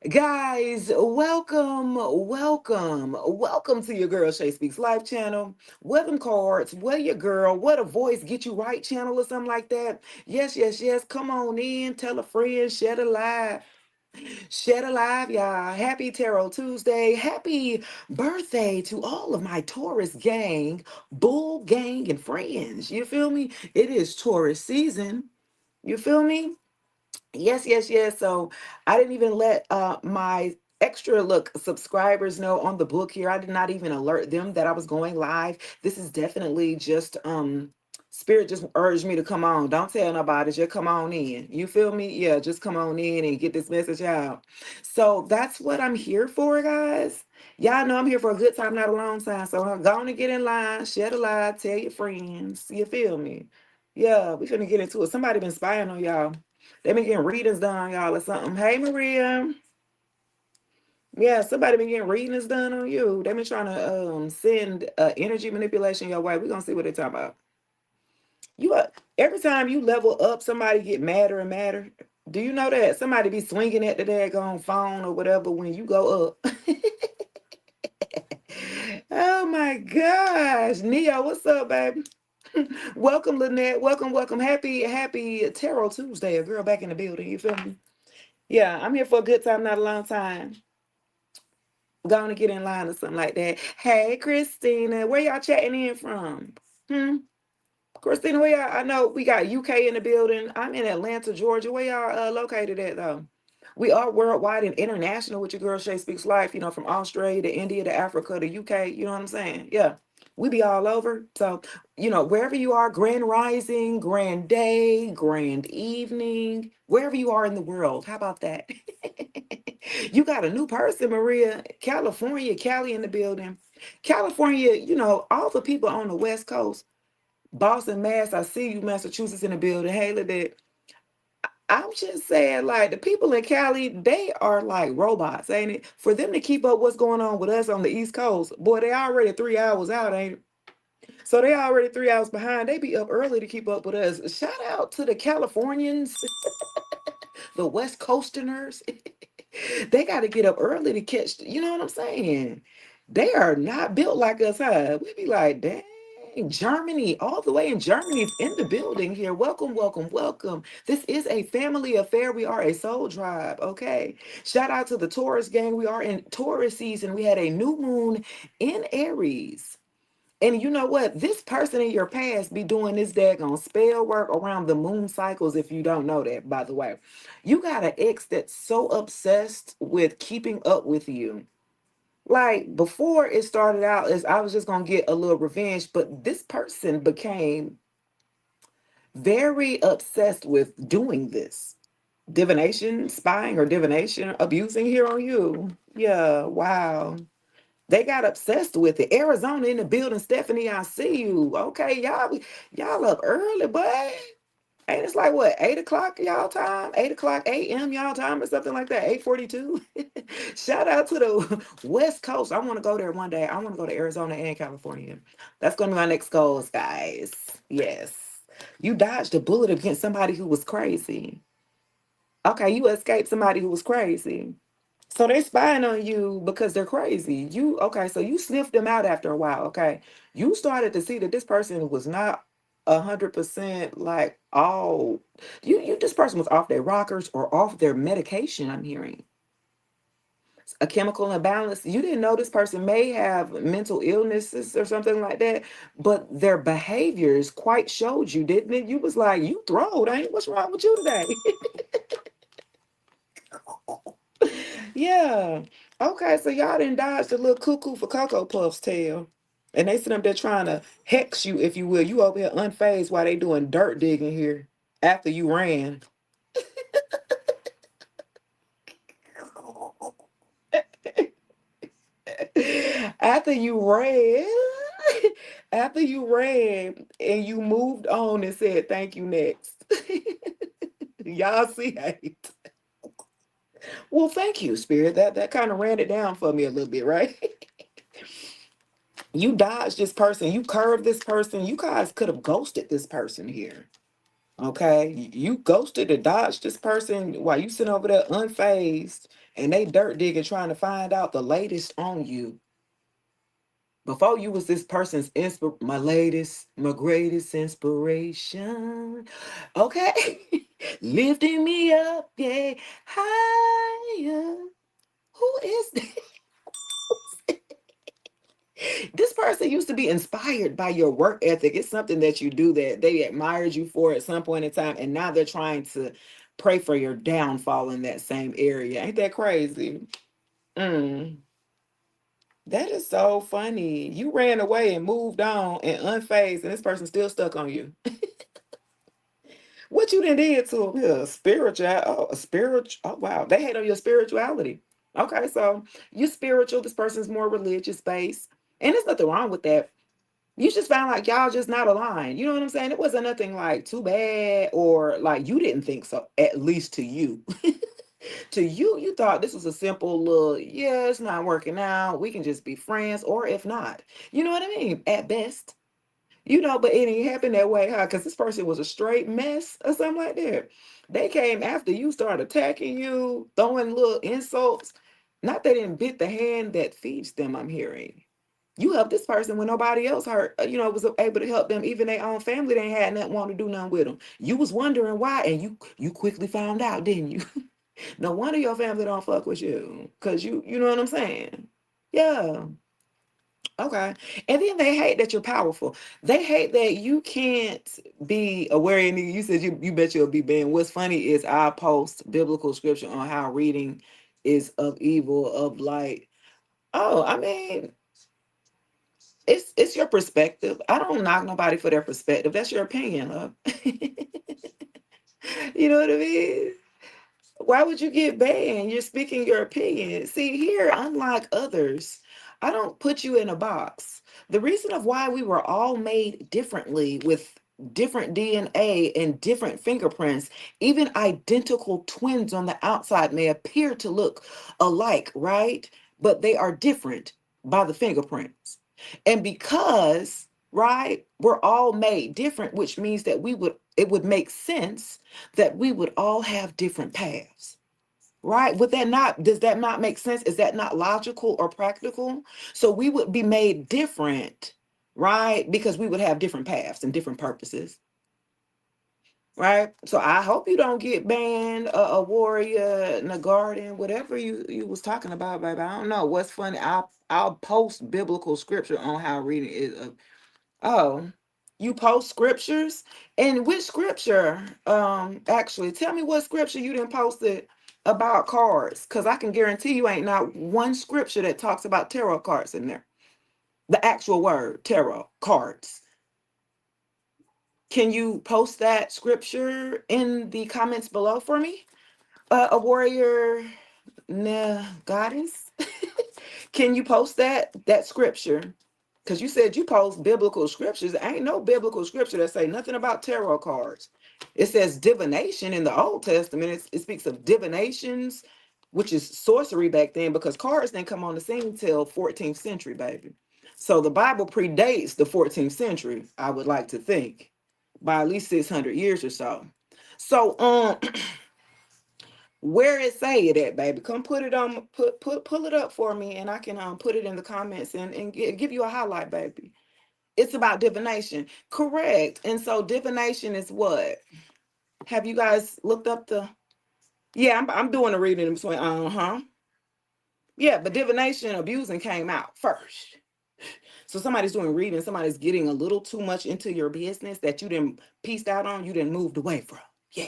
Guys, welcome to your girl Shay Speaks Live channel. Welcome cards, what your girl, what a voice, get you right channel or something like that. Yes. Come on in, tell a friend, share the live. Share the live, y'all. Happy Tarot Tuesday. Happy birthday to all of my Taurus gang, bull gang, and friends. You feel me? It is Taurus season. You feel me? Yes. So I didn't even let my extra look subscribers know on the book here. I did not even alert them that I was going live. This is definitely just spirit just urged me to come on. Don't tell nobody, just come on in. You feel me? Yeah, just come on in and get this message out. So that's what I'm here for, guys. Y'all know I'm here for a good time, not a long time. So go on and get in line, share the live, tell your friends. You feel me? Yeah, we finna get into it. Somebody been spying on y'all. They been getting readings done on y'all or something. Hey, Maria. Yeah, somebody been getting readings done on you. They been trying to send energy manipulation your way. We gonna see what they talking about. You every time you level up, somebody get madder and madder. Do you know that somebody be swinging at the daggone phone or whatever when you go up? Oh my gosh, Neo, what's up, baby? Welcome, Lynette. Welcome. Happy Tarot Tuesday. A girl back in the building. You feel me? Yeah, I'm here for a good time, not a long time. Going to get in line or something like that. Hey, Christina, where y'all chatting in from? Hmm? Christina, where y'all? I know we got UK in the building. I'm in Atlanta, Georgia. Where y'all located at, though? We are worldwide and international with your girl Shay Speaks Life, from Australia to India to Africa to UK. You know what I'm saying? Yeah. We be all over. So, wherever you are, grand rising, grand day, grand evening, wherever you are in the world. How about that? You got a new person, Maria. California, Cali in the building. California, all the people on the West Coast, Boston, Mass. I see you, Massachusetts in the building. Hey, look, I'm just saying, like, the people in Cali, they are like robots, ain't it? For them to keep up what's going on with us on the East Coast, boy, they already 3 hours out, ain't it? So they already 3 hours behind. They be up early to keep up with us. Shout out to the Californians, the West Coasterners. They got to get up early to catch, you know what I'm saying? They are not built like us, huh? We be like, dang. Germany, all the way in Germany is in the building here. Welcome. This is a family affair. We are a soul tribe, okay? Shout out to the Taurus gang. We are in Taurus season. We had a new moon in Aries. And you know what? This person in your past be doing this daggone spell work around the moon cycles, if you don't know that, by the way. You got an ex that's so obsessed with keeping up with you. Like before it started out as I was just gonna get a little revenge, but this person became very obsessed with doing this. Divination, spying or divination, abusing here on you. Yeah, wow. They got obsessed with it. Arizona in the building. Stephanie, I see you. Okay, y'all up early, but ain't it's like what 8 o'clock y'all time? 8 o'clock a.m. y'all time or something like that. 8:42. Shout out to the West Coast. I want to go there one day. I want to go to Arizona and California. That's gonna be my next goals, guys. Yes. You dodged a bullet against somebody who was crazy. Okay, you escaped somebody who was crazy. So they spying on you because they're crazy. You okay? So you sniffed them out after a while. Okay, you started to see that this person was not 100% like all. You this person was off their rockers or off their medication. I'm hearing a chemical imbalance. You didn't know this person may have mental illnesses or something like that, but their behaviors quite showed you, didn't it? You was like, you throwed, ain't? What's wrong with you today? Yeah. Okay, so y'all didn't dodge the little cuckoo for Cocoa Puff's tail. And they sit up there trying to hex you, if you will. You over here unfazed while they doing dirt digging here after you ran. After you ran, after you ran and you moved on and said thank you next. Y'all see hate. Well, thank you, Spirit. That kind of ran it down for me a little bit, right? You dodged this person, you curved this person, you guys could have ghosted this person here. Okay. You ghosted and dodged this person while you sitting over there unfazed, and they dirt digging trying to find out the latest on you. Before you was this person's my greatest inspiration. Okay. Lifting me up, yeah, higher. Who is this person used to be inspired by your work ethic. It's something that you do that they admired you for at some point in time, and now they're trying to pray for your downfall in that same area. Ain't that crazy? Mm, that is so funny. You ran away and moved on and unfazed, and this person's still stuck on you. What you done did to them here? Spiritual, oh, a spiritual. Oh wow, they hate on your spirituality. Okay, so you spiritual. This person's more religious based, and there's nothing wrong with that. You just found like y'all just not aligned. You know what I'm saying? It wasn't nothing like too bad or like you didn't think so, at least to you. To you, you thought this was a simple little, yeah, it's not working out. We can just be friends, or if not, you know what I mean? At best, but it ain't happened that way, huh? Because this person was a straight mess or something like that. They came after you, started attacking you, throwing little insults. Not they didn't bit the hand that feeds them, I'm hearing. You helped this person when nobody else was able to help them. Even their own family, they had nothing want to do nothing with them. You was wondering why, and you quickly found out, didn't you? No wonder your family don't fuck with you, cause you know what I'm saying? Yeah. Okay. And then they hate that you're powerful. They hate that you can't be aware. And you said you bet you'll be banned. What's funny is I post biblical scripture on how reading is of evil, of light. Oh, I mean, it's your perspective. I don't knock nobody for their perspective. That's your opinion, love. You know what I mean? Why would you get banned? You're speaking your opinion. See, here, unlike others, I don't put you in a box. The reason of why we were all made differently with different DNA and different fingerprints, even identical twins on the outside may appear to look alike, right? But they are different by the fingerprints. And because, right, we're all made different, which means that it would make sense that we would all have different paths, right? Does that not make sense? Is that not logical or practical? So we would be made different, right? Because we would have different paths and different purposes, right? So I hope you don't get banned, a warrior, in a garden, whatever you was talking about, baby. I don't know what's funny. I'll post biblical scripture on how reading is. Oh, you post scriptures? And which scripture? Actually, tell me what scripture you didn't post it about cards, because I can guarantee you ain't not one scripture that talks about tarot cards in there. The actual word tarot cards. Can you post that scripture in the comments below for me? A warrior, nah, goddess. Can you post that scripture? Because you said you post biblical scriptures. Ain't no biblical scripture that say nothing about tarot cards. It says divination in the Old Testament. It speaks of divinations, which is sorcery back then, because cards didn't come on the scene till 14th century, baby. So the Bible predates the 14th century, I would like to think, by at least 600 years or so. So where it say it at, baby? Come put it on, pull it up for me, and I can put it in the comments and give you a highlight, baby. It's about divination, correct? And so divination is what? Have you guys looked up the? Yeah, I'm doing a reading in between. Yeah, but divination abusing came out first. So somebody's doing reading, somebody's getting a little too much into your business that you didn't pieced out on, you didn't moved away from. Yeah.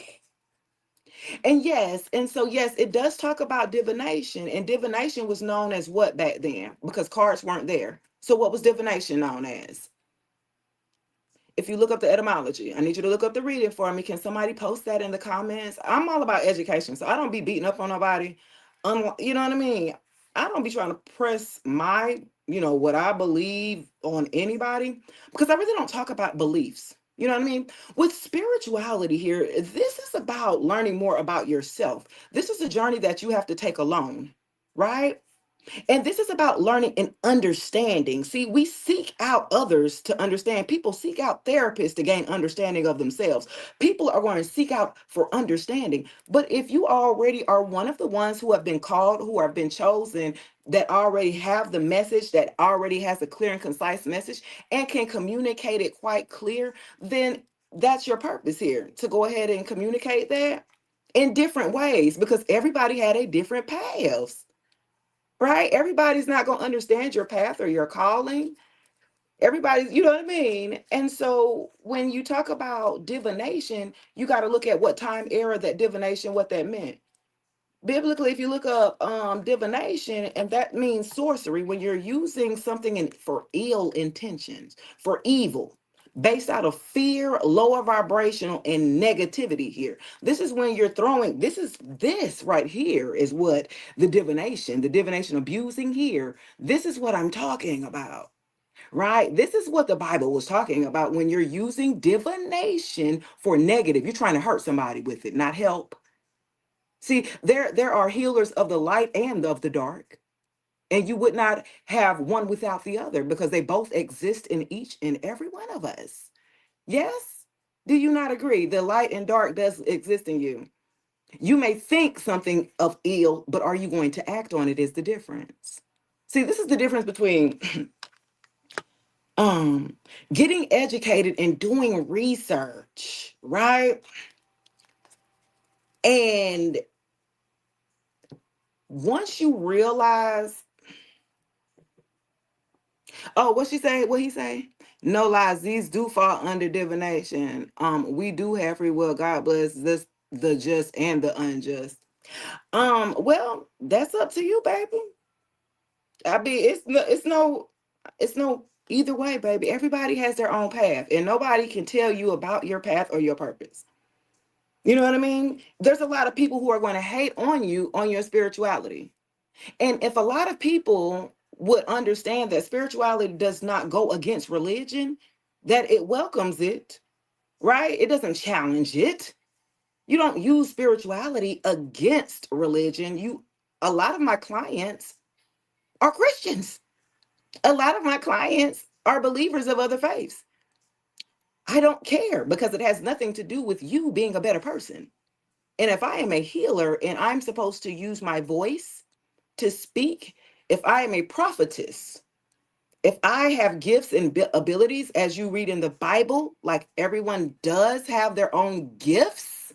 And yes, and so yes, it does talk about divination, and divination was known as what back then? Because cards weren't there. So what was divination known as? If you look up the etymology, I need you to look up the reading for me. Can somebody post that in the comments? I'm all about education, so I don't be beating up on nobody. You know what I mean? I don't be trying to press what I believe on anybody, because I really don't talk about beliefs. You know what I mean? With spirituality here, this is about learning more about yourself. This is a journey that you have to take alone, right? And this is about learning and understanding. See, we seek out others to understand. People seek out therapists to gain understanding of themselves. People are going to seek out for understanding. But if you already are one of the ones who have been called, who have been chosen, that already have the message, that already has a clear and concise message, and can communicate it quite clear, then that's your purpose here, to go ahead and communicate that in different ways, because everybody had a different paths, right? Everybody's not going to understand your path or your calling. Everybody's, you know what I mean? And so when you talk about divination, you got to look at what time era that divination, what that meant. Biblically, if you look up divination, and that means sorcery, when you're using something for ill intentions, for evil, based out of fear, lower vibrational, and negativity here. This is when you're throwing, this right here is what the divination abusing here. This is what I'm talking about. Right? This is what the Bible was talking about when you're using divination for negative. You're trying to hurt somebody with it, not help. See, there are healers of the light and of the dark, and you would not have one without the other because they both exist in each and every one of us. Yes? Do you not agree? The light and dark does exist in you. You may think something of ill, but are you going to act on it is the difference. See, this is the difference between um getting educated and doing research, right? And once you realize, oh, what she say? What he say? No lies. These do fall under divination. We do have free will. God bless this, the just and the unjust. Well, that's up to you, baby. I mean, it's no either way, baby. Everybody has their own path, and nobody can tell you about your path or your purpose. You know what I mean? There's a lot of people who are going to hate on you on your spirituality. And if a lot of people would understand that spirituality does not go against religion, that it welcomes it, right? It doesn't challenge it. You don't use spirituality against religion. A lot of my clients are Christians. A lot of my clients are believers of other faiths. I don't care because it has nothing to do with you being a better person. And if I am a healer and I'm supposed to use my voice to speak, if I am a prophetess, if I have gifts and abilities, as you read in the Bible, like everyone does have their own gifts,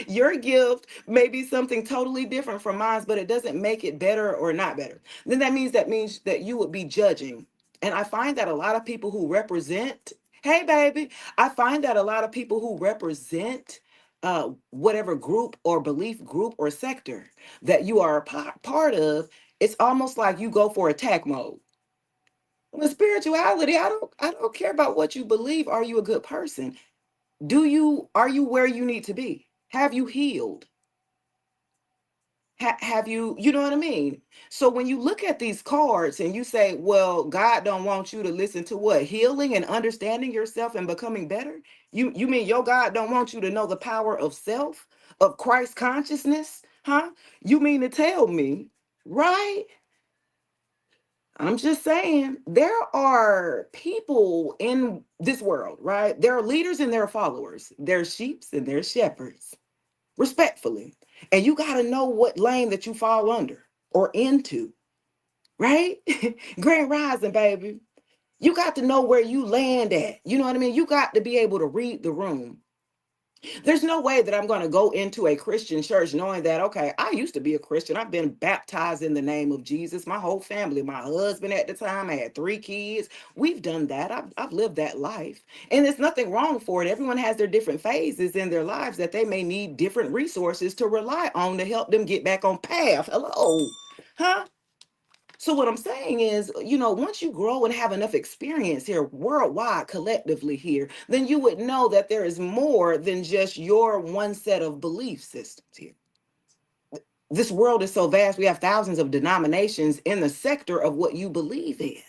your gift may be something totally different from mine, but it doesn't make it better or not better. Then that means that you would be judging. And I find that a lot of people who represent, hey baby, I find that a lot of people who represent whatever group or belief group or sector that you are a part of, it's almost like you go for attack mode. With spirituality, I don't care about what you believe. Are you a good person? Are you where you need to be? Have you healed? Have you, you know what I mean? So when you look at these cards and you say, well, God don't want you to listen to what? Healing and understanding yourself and becoming better? You mean your God don't want you to know the power of self, of Christ consciousness? Huh? You mean to tell me, right? I'm just saying, there are people in this world, right? There are leaders and there are followers. There's sheeps and there's shepherds, respectfully. And you got to know what lane that you fall under or into, right? Grand Rising, baby. You got to know where you land at. You know what I mean? You got to be able to read the room. There's no way that I'm going to go into a Christian church knowing that, okay, I used to be a Christian. I've been baptized in the name of Jesus. My whole family, my husband at the time, I had 3 kids. We've done that. I've lived that life. And there's nothing wrong for it. Everyone has their different phases in their lives that they may need different resources to rely on to help them get back on path. Hello. Huh? So what I'm saying is, once you grow and have enough experience here worldwide, collectively here, then you would know that there is more than just your one set of belief systems here. This world is so vast, we have thousands of denominations in the sector of what you believe in.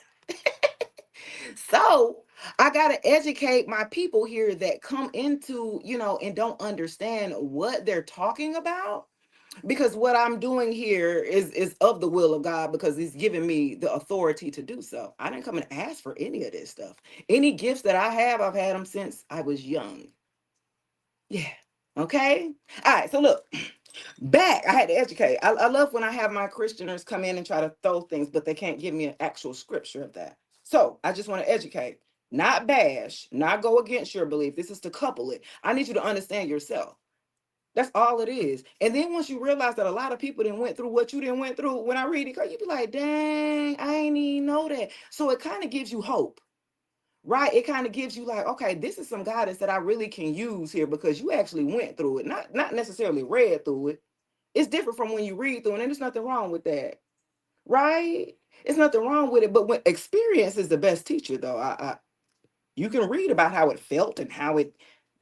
So I got to educate my people here that come into, and don't understand what they're talking about. Because what I'm doing here is of the will of God, because he's given me the authority to do so. I didn't come and ask for any of this stuff. Any gifts that I have, I've had them since I was young. Yeah. Okay. All right. So look, back. I had to educate. I love when I have my Christianers come in and try to throw things, but they can't give me an actual scripture of that. So I just want to educate, not bash, not go against your belief. This is to couple it. I need you to understand yourself. That's all it is. And then once you realize that a lot of people didn't went through what you didn't went through, when I read it, you be like, dang, I ain't even know that. So it kind of gives you hope, right? It kind of gives you like, okay, this is some guidance that I really can use here, because you actually went through it, not necessarily read through it. It's different from when you read through it, and there's nothing wrong with that, right? It's nothing wrong with it. But when experience is the best teacher, though. You can read about how it felt and how it,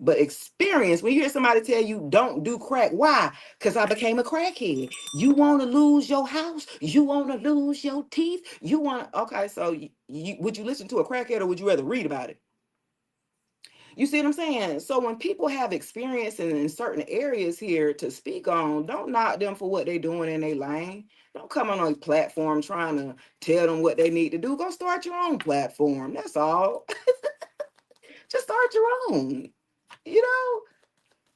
but experience, when you hear somebody tell you don't do crack, why? Because I became a crackhead. You want to lose your house? You want to lose your teeth? You want, okay, so would you listen to a crackhead, or would you rather read about it? You see what I'm saying? So when people have experience in certain areas here to speak on, don't knock them for what they're doing in their lane. Don't come on a platform trying to tell them what they need to do. Go start your own platform. That's all. Just start your own. You know,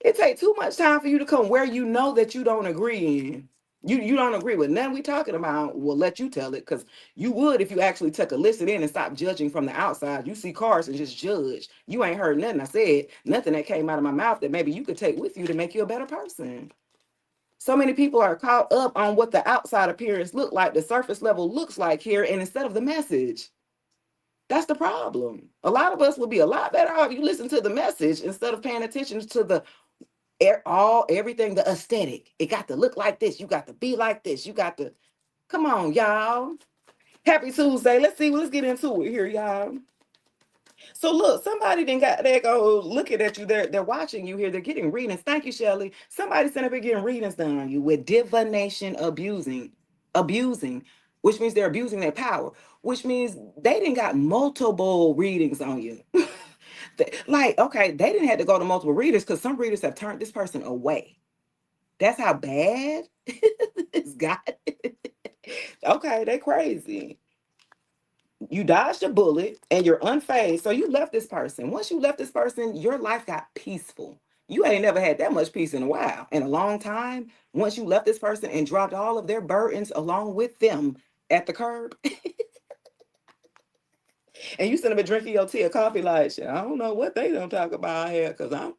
it takes too much time for you to come where you know that you don't agree in. You don't agree with nothing we talking about. We'll let you tell it, because you would if you actually took a listen in and stop judging from the outside. You see cars and just judge. You ain't heard nothing I said, nothing that came out of my mouth that maybe you could take with you to make you a better person. So many people are caught up on what the outside appearance look like, the surface level looks like here, and instead of the message. That's the problem. A lot of us would be a lot better off if you listen to the message instead of paying attention to the everything, the aesthetic. It got to look like this. You got to be like this. You got to, come on, y'all. Happy Tuesday. Let's get into it here, y'all. So look, somebody then got they go looking at you. They're watching you here. They're getting readings. Thank you, Shelley. Somebody sent up here getting readings done on you with divination abusing, which means they're abusing their power, which means they didn't got multiple readings on you. Like, okay, they didn't have to go to multiple readers because some readers have turned this person away. That's how bad it's got. Okay, they crazy. You dodged a bullet and you're unfazed. So you left this person. Once you left this person, your life got peaceful. You ain't never had that much peace in a while, in a long time. Once you left this person and dropped all of their burdens along with them at the curb, and you sitting up drinking your tea or coffee like, "Shit, I don't know what they don't talk about here, because I'm,"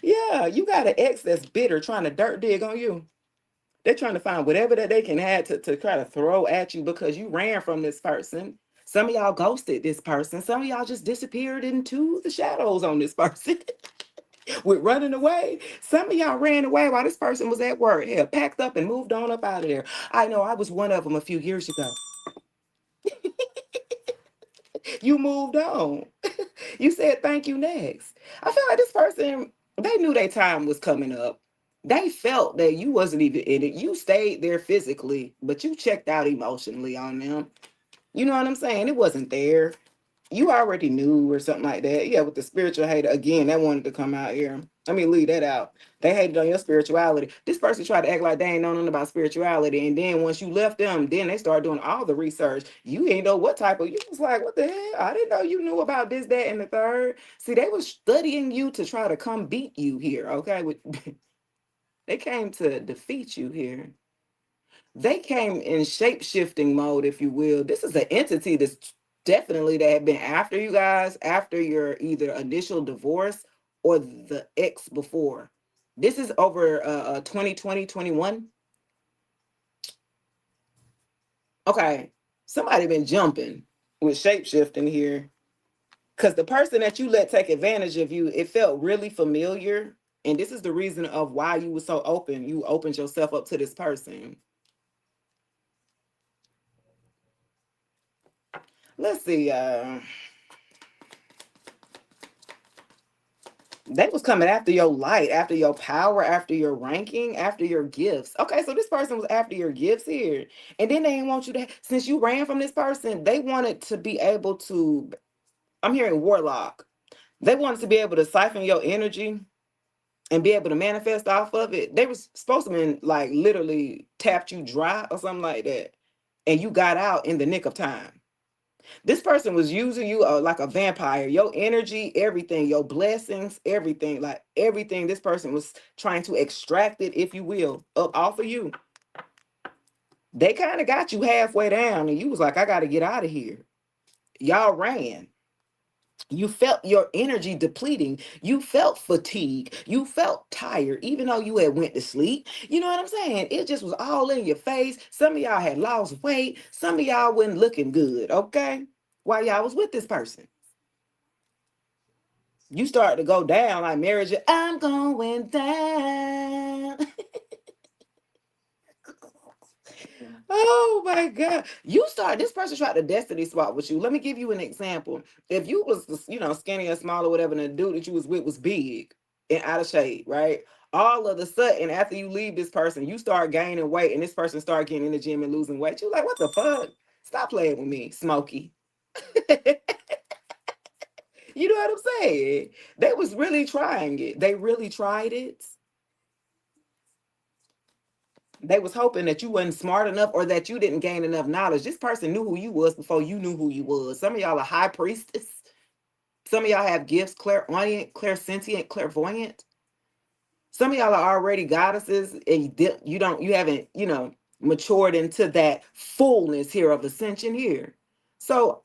yeah, you got an ex that's bitter trying to dirt dig on you. They're trying to find whatever that they can add to try to throw at you because you ran from this person. Some of y'all ghosted this person. Some of y'all just disappeared into the shadows on this person with running away. Some of y'all ran away while this person was at work. Hell, packed up and moved on up out of there. I know I was one of them a few years ago. You moved on. You said thank you next. I feel like this person, they knew their time was coming up. They felt that you wasn't even in it. You stayed there physically, but you checked out emotionally on them. You know what I'm saying? It wasn't there. You already knew or something like that. Yeah, with the spiritual hater, again, that wanted to come out here. Let me leave that out. They hated on your spirituality. This person tried to act like they ain't know nothing about spirituality. And then once you left them, then they started doing all the research. You ain't know what type of, you was like, what the hell? I didn't know you knew about this, that, and the third. See, they was studying you to try to come beat you here, okay? They came to defeat you here. They came in shape shifting mode, if you will. This is an entity that's definitely that had been after you guys, after your either initial divorce or the ex before. This is over 2020, 21. Okay, somebody been jumping with shape shifting here, because the person that you let take advantage of you, it felt really familiar. And this is the reason of why you were so open. You opened yourself up to this person. Let's see. They was coming after your light, after your power, after your ranking, after your gifts. Okay, so this person was after your gifts here. And then they didn't want you to, since you ran from this person, they wanted to be able to, I'm hearing warlock. They wanted to be able to siphon your energy and be able to manifest off of it. They was supposed to been like literally tapped you dry or something like that, and you got out in the nick of time. This person was using you like a vampire. Your energy, everything, your blessings, everything, like everything. This person was trying to extract it, if you will, up off of you. They kind of got you halfway down, and you was like, I got to get out of here. Y'all ran. You felt your energy depleting. You felt fatigue. You felt tired, even though you had went to sleep. You know what I'm saying? It just was all in your face. Some of y'all had lost weight. Some of y'all wasn't looking good, okay? While y'all was with this person. You start to go down like marriage. I'm going down. Oh my God. This person tried to destiny swap with you. Let me give you an example. If you was, skinny or small or whatever, and the dude that you was with was big and out of shape, right? All of a sudden, after you leave this person, you start gaining weight and this person start getting in the gym and losing weight. You're like, what the fuck? Stop playing with me, Smokey. You know what I'm saying? They was really trying it. They really tried it. They was hoping that you wasn't smart enough or that you didn't gain enough knowledge. This person knew who you was before you knew who you was. Some of y'all are high priestess. Some of y'all have gifts, clairaudient, clairsentient, clairvoyant. Some of y'all are already goddesses, and you haven't, matured into that fullness here of ascension here. So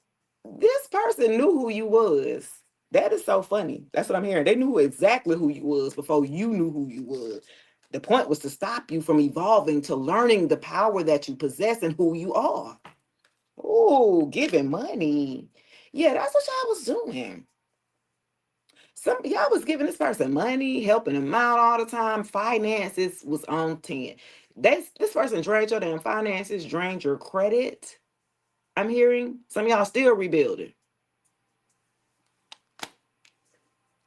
this person knew who you was. That is so funny. That's what I'm hearing. They knew exactly who you was before you knew who you was. The point was to stop you from evolving to learning the power that you possess and who you are. Oh, giving money. Yeah, that's what y'all was doing. Some y'all was giving this person money, helping them out all the time. Finances was on 10. This person drained your damn finances, drained your credit. I'm hearing some of y'all still rebuilding.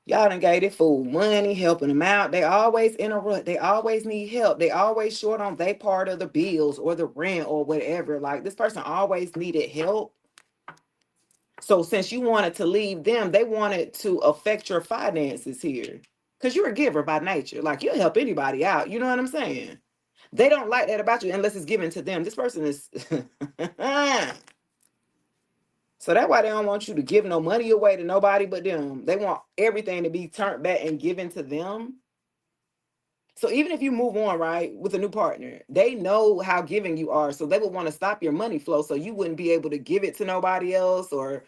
Y'all done gave it fool money, helping them out. They always in a rut. They always need help. They always short on their part of the bills or the rent or whatever. Like this person always needed help. So since you wanted to leave them, they wanted to affect your finances here. Because you're a giver by nature. Like you'll help anybody out. You know what I'm saying? They don't like that about you unless it's given to them. This person is so that's why they don't want you to give no money away to nobody but them. They want everything to be turned back and given to them. So even if you move on, right, with a new partner, they know how giving you are. So they would want to stop your money flow so you wouldn't be able to give it to nobody else. Or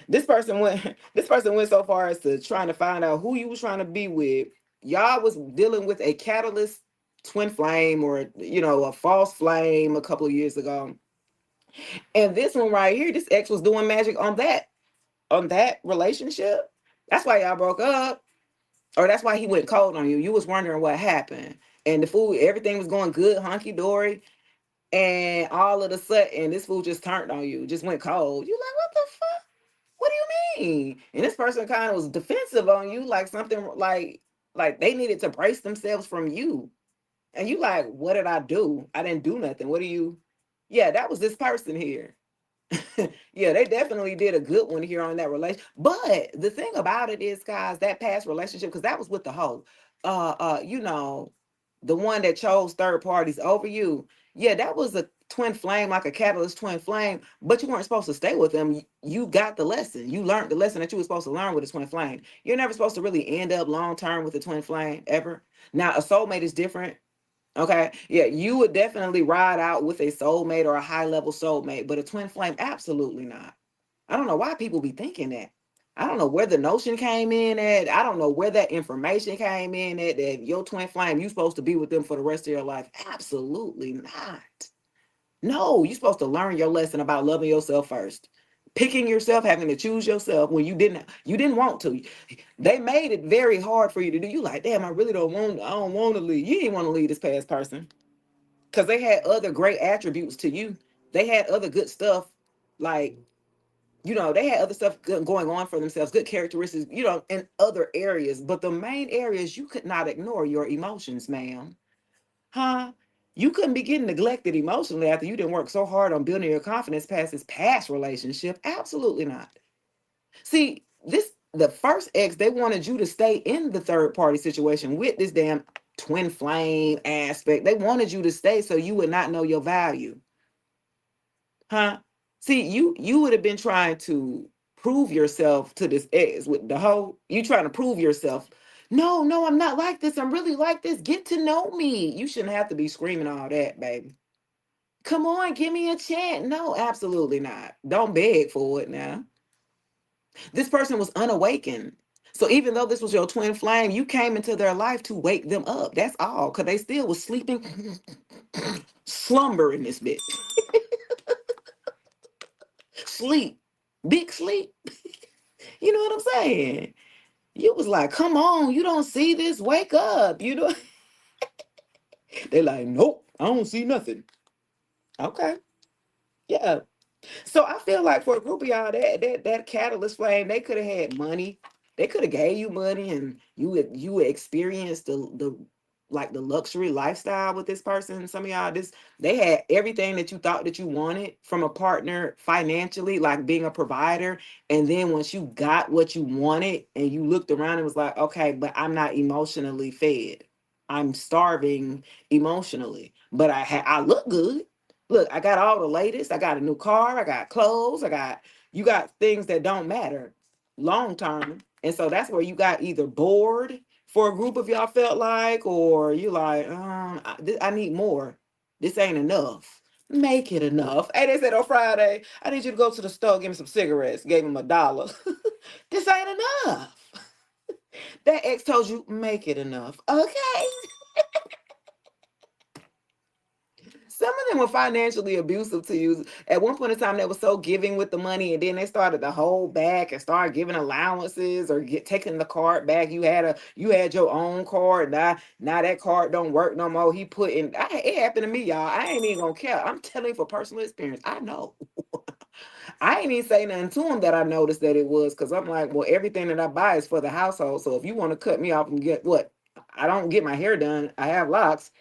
this person went so far as to trying to find out who you was trying to be with. Y'all was dealing with a catalyst twin flame or a false flame a couple of years ago. And this one right here, this ex was doing magic on that relationship. That's why y'all broke up. Or that's why he went cold on you. You was wondering what happened. And the food, everything was going good, hunky dory. And all of a sudden, this food just turned on you, just went cold. You like, what the fuck? What do you mean? And this person kind of was defensive on you, like something like they needed to brace themselves from you. And you like, what did I do? I didn't do nothing. What do you? Yeah, that was this person here. Yeah, they definitely did a good one here on that relation. But the thing about it is, guys, that past relationship, because that was with the hoe, the one that chose third parties over you. Yeah, that was a twin flame, like a catalyst twin flame. But you weren't supposed to stay with them. You got the lesson. You learned the lesson that you were supposed to learn with a twin flame. You're never supposed to really end up long term with a twin flame ever. Now, a soulmate is different. Okay. Yeah, you would definitely ride out with a soulmate or a high level soulmate, but a twin flame, absolutely not. I don't know why people be thinking that. I don't know where the notion came in at. I don't know where that information came in at that your twin flame, you supposed to be with them for the rest of your life. Absolutely not. No, you're supposed to learn your lesson about loving yourself first. Picking yourself, having to choose yourself when you didn't want to. They made it very hard for you to do. You like, damn, I don't want to leave. You didn't want to leave this past person because they had other great attributes to you. They had other good stuff, like, they had other stuff going on for themselves, good characteristics, in other areas. But the main areas you could not ignore your emotions, ma'am. Huh? You couldn't be getting neglected emotionally after you didn't work so hard on building your confidence past this past relationship. Absolutely not. See, the first ex, they wanted you to stay in the third party situation with this damn twin flame aspect. They wanted you to stay so you would not know your value. Huh? See, you would have been trying to prove yourself to this ex with the whole you trying to prove yourself. No, no, I'm not like this. I'm really like this. Get to know me. You shouldn't have to be screaming all that, baby. Come on, give me a chance. No, absolutely not. Don't beg for it now. This person was unawakened. So even though this was your twin flame, you came into their life to wake them up. That's all. Because they still was sleeping, slumber in this bitch. Sleep. Big sleep. You know what I'm saying? You was like, come on, you don't see this? Wake up. You know? They like, nope, I don't see nothing. Okay. Yeah. So I feel like for a group of y'all, that catalyst flame, they could have had money. They could have gave you money, and you would experience the like the luxury lifestyle with this person. Some of y'all, this they had everything that you thought that you wanted from a partner financially, like being a provider. And then once you got what you wanted, and you looked around and was like, okay, but I'm not emotionally fed. I'm starving emotionally, but I look good. Look, I got all the latest. I got a new car. I got clothes. You got things that don't matter long term. And so that's where you got either bored for a group of y'all felt like, or you like, I need more. This ain't enough. Make it enough. Hey, they said on Friday, I need you to go to the store, give me some cigarettes. Gave him $1. This ain't enough. That ex told you, make it enough. Okay. Some of them were financially abusive to you. At one point in time, they were so giving with the money, and then they started to hold back and start giving allowances or taking the card back. You had your own card. Now that card don't work no more. He put in. It happened to me, y'all. I ain't even gonna care. I'm telling you for personal experience. I know. I ain't even say nothing to him that I noticed that it was, because I'm like, well, everything that I buy is for the household. So if you want to cut me off and get what? I don't get my hair done. I have locks.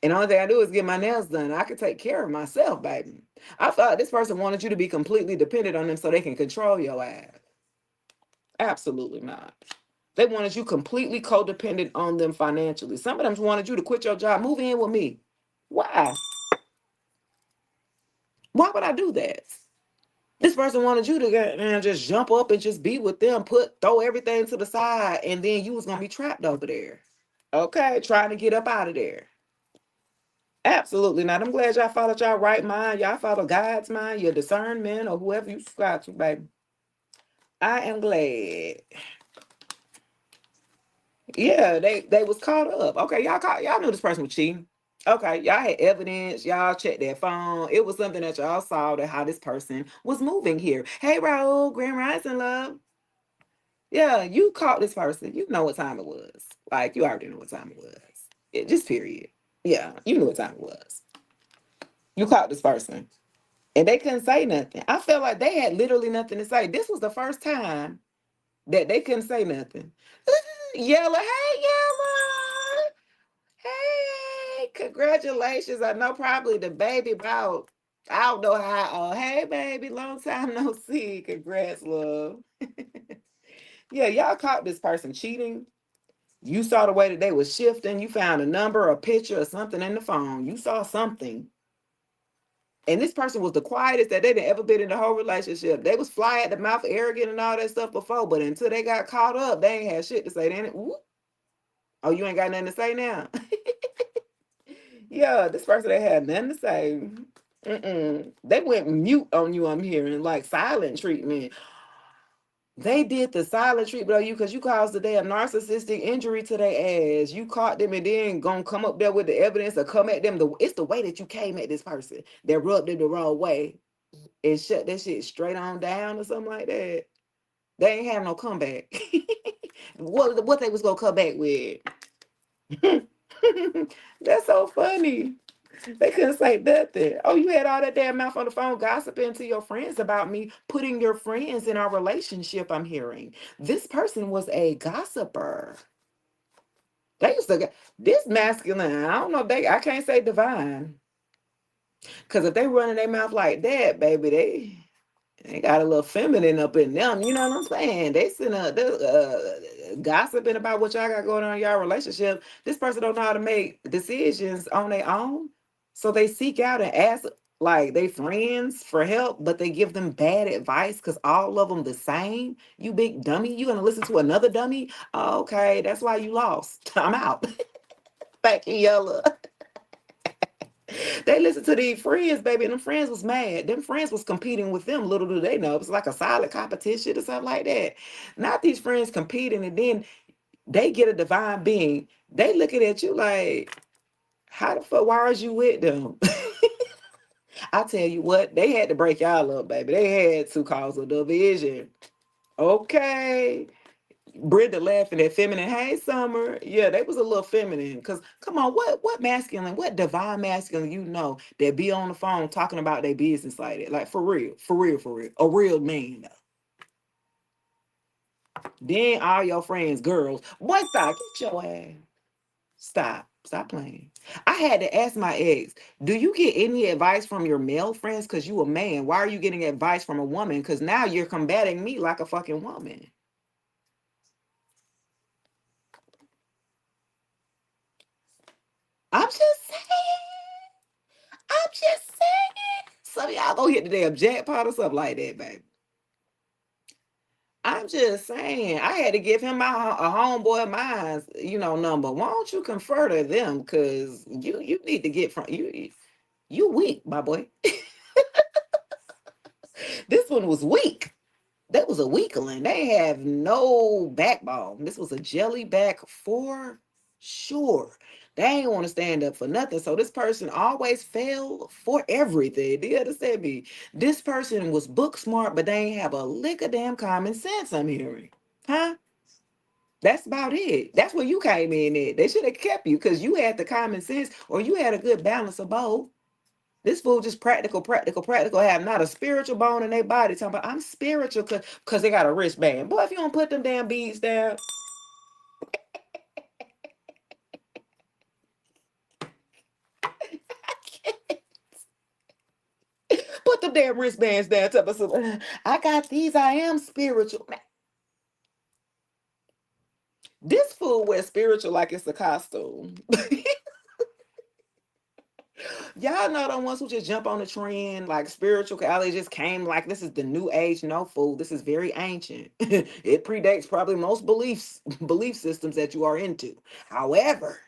And the only thing I do is get my nails done. I can take care of myself, baby. I thought this person wanted you to be completely dependent on them so they can control your ass. Absolutely not. They wanted you completely codependent on them financially. Some of them wanted you to quit your job, move in with me. Why? Why would I do that? This person wanted you to get and just jump up and just be with them, throw everything to the side, and then you was gonna be trapped over there. Okay, trying to get up out of there. Absolutely not. I'm glad y'all followed y'all right mind. Y'all follow God's mind, your discernment, or whoever you subscribe to, baby. I am glad. Yeah, they was caught up. Okay, y'all knew this person was cheating. Okay, y'all had evidence. Y'all checked their phone. It was something that y'all saw that how this person was moving here. Hey, Raul, Grand Rising Love. Yeah, you caught this person. You know what time it was. Like, you already know what time it was. Just period. Yeah, you knew what time it was. You caught this person. And they couldn't say nothing. I felt like they had literally nothing to say. This was the first time that they couldn't say nothing. Yella, hey, Yella. Hey, congratulations. I know probably the baby about, I don't know how. Hey, baby, long time no see. Congrats, love. Yeah, y'all caught this person cheating. You saw the way that they were shifting. You found a number, a picture, or something in the phone. You saw something. And this person was the quietest that they'd ever been in the whole relationship. They was fly at the mouth, arrogant and all that stuff before, but until they got caught up, they ain't had shit to say. Then, oh, you ain't got nothing to say now. Yeah, this person they had nothing to say. They went mute on you. I'm hearing like silent treatment. They did the silent treatment on you because you caused the damn narcissistic injury to their ass. You caught them and then gonna come up there with the evidence or come at them. It's the way that you came at this person that rubbed them the wrong way and shut that shit straight on down or something like that. They ain't have no comeback. What they was gonna come back with? That's so funny. They couldn't say nothing. Oh, you had all that damn mouth on the phone gossiping to your friends about me, putting your friends in our relationship. I'm hearing this person was a gossiper. They used to this masculine. I don't know. I can't say divine because if they running their mouth like that, baby, They got a little feminine up in them, you know what I'm saying? They sitting gossiping about what y'all got going on in y'all relationship. This person don't know how to make decisions on their own, so they seek out and ask like they friends for help, but they give them bad advice because all of them the same. You big dummy, you gonna listen to another dummy? Oh, okay, that's why you lost. I'm out. Back in yellow. They listened to these friends, baby, and them friends was mad. Them friends was competing with them. Little do they know, it was like a silent competition or something like that. Not these friends competing, and then they get a divine being. They looking at you like, how the fuck? Why are you with them? I tell you what, they had to break y'all up, baby. They had to cause a division. Okay. Brenda laughing at feminine. Hey, Summer. Yeah, they was a little feminine. Cause come on, what masculine, what divine masculine you know that be on the phone talking about their business like that? Like for real, for real, for real. A real man though. Then all your friends, girls, boy, stop, get your ass. Stop. Stop playing. I had to ask my ex, do you get any advice from your male friends? Cause you a man. Why are you getting advice from a woman? Cause now you're combating me like a fucking woman. I'm just saying. I'm just saying. Some of y'all gonna hit the damn jackpot or something like that, baby. I'm just saying. I had to give him a homeboy of mine's, number. Why don't you confer to them? Cause you need to get from you weak, my boy. This one was weak. That was a weakling. They have no backbone. This was a jellyback for sure. They ain't want to stand up for nothing. So this person always fell for everything. Do you understand me? This person was book smart, but they ain't have a lick of damn common sense, I'm hearing. Huh? That's about it. That's where you came in at. They should have kept you because you had the common sense or you had a good balance of both. This fool just practical, practical, practical. Have not a spiritual bone in their body. Talking about I'm spiritual because they got a wristband. Boy, if you don't put them damn beads down, put them damn wristbands down. Tell us, I got these. I am spiritual. Man, this fool wears spiritual like it's a costume. Y'all know the ones who just jump on the trend like spirituality just came like this is the new age. No fool, this is very ancient. It predates probably most belief systems that you are into. However,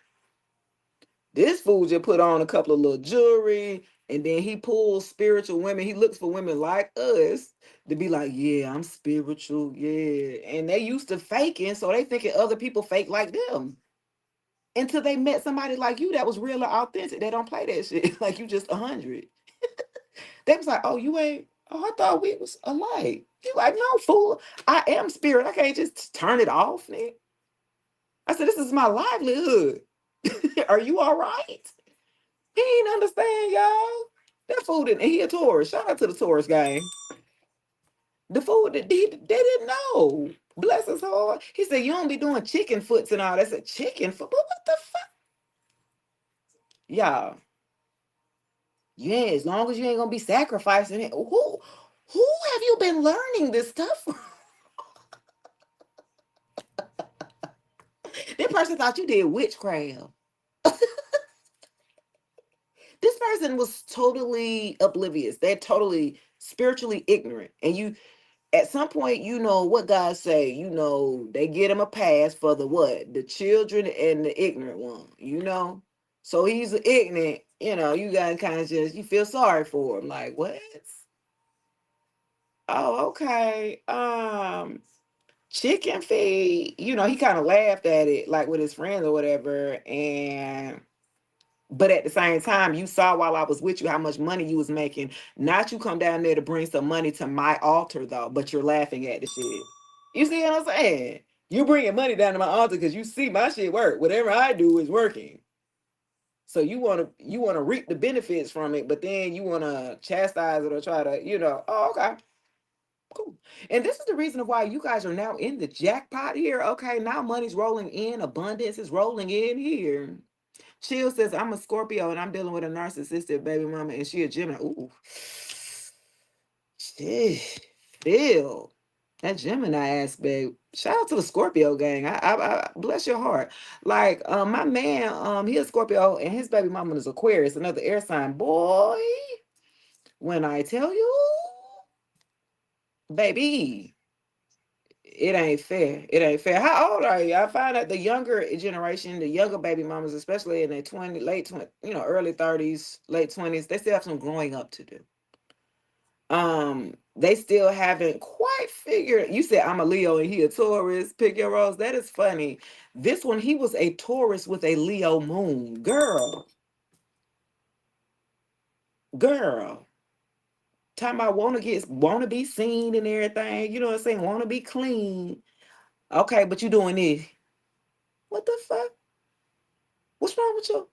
this fool just put on a couple of little jewelry and then he pulls spiritual women. He looks for women like us to be like, yeah, I'm spiritual. Yeah. And they used to faking, so they thinking other people fake like them. Until they met somebody like you that was real or authentic. They don't play that shit. Like you just 100. They was like, oh, you ain't, oh, I thought we was alike. You like, no, fool. I am spirit. I can't just turn it off, nigga. I said, this is my livelihood. Are you all right? He ain't understand, y'all. That fool didn't. He a tourist. Shout out to the tourist gang. The fool they didn't know. Bless his heart. He said you don't be doing chicken foots and all. That's a chicken foot. But what the fuck, y'all? Yeah, as long as you ain't gonna be sacrificing it. Who have you been learning this stuff from? That person thought you did witchcraft. This person was totally oblivious. They're totally spiritually ignorant. And you at some point, what God say, they get him a pass for the what? The children and the ignorant one. So he's ignorant, you gotta kind of just you feel sorry for him. Like, what? Oh, okay. Chicken feed, he kind of laughed at it like with his friends or whatever. And but at the same time, you saw while I was with you how much money you was making. Not you come down there to bring some money to my altar though, but you're laughing at the shit. You see what I'm saying? You bringing money down to my altar because you see my shit work. Whatever I do is working. So you wanna reap the benefits from it, but then you wanna chastise it or try to, oh, okay, cool. And this is the reason why you guys are now in the jackpot here. Okay, now money's rolling in, abundance is rolling in here. Chill says, I'm a Scorpio and I'm dealing with a narcissistic baby mama and she a Gemini. Ooh. Eh, Phil, that Gemini aspect. Shout out to the Scorpio gang. I bless your heart. Like my man, he a Scorpio and his baby mama is Aquarius, another air sign. Boy, when I tell you, baby, it ain't fair. It ain't fair. How old are you? I find that the younger generation, the younger baby mamas, especially in their 20, late 20, early 30s, late 20s, they still have some growing up to do. They still haven't quite figured. You said I'm a Leo and he a Taurus. Pick your rose. That is funny. This one, he was a Taurus with a Leo moon. Girl. Time I want to be seen and everything. You know what I'm saying? Want to be clean. Okay, but you doing this. What the fuck? What's wrong with you?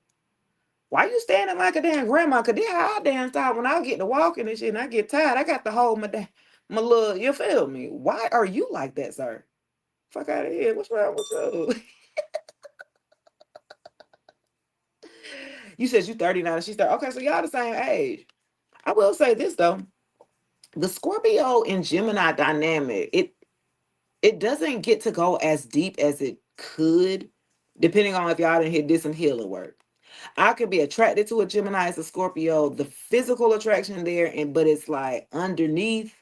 Why you standing like a damn grandma? Cause this how I damn style when I get to walking and shit and I get tired. I got to hold my little, you feel me? Why are you like that, sir? Fuck out of here. What's wrong with you? You said you 39 and she's 30. Okay, so y'all the same age. I will say this though. The Scorpio and Gemini dynamic, it doesn't get to go as deep as it could, depending on if y'all did some healing work. I could be attracted to a Gemini as a Scorpio, the physical attraction there, and but it's like underneath,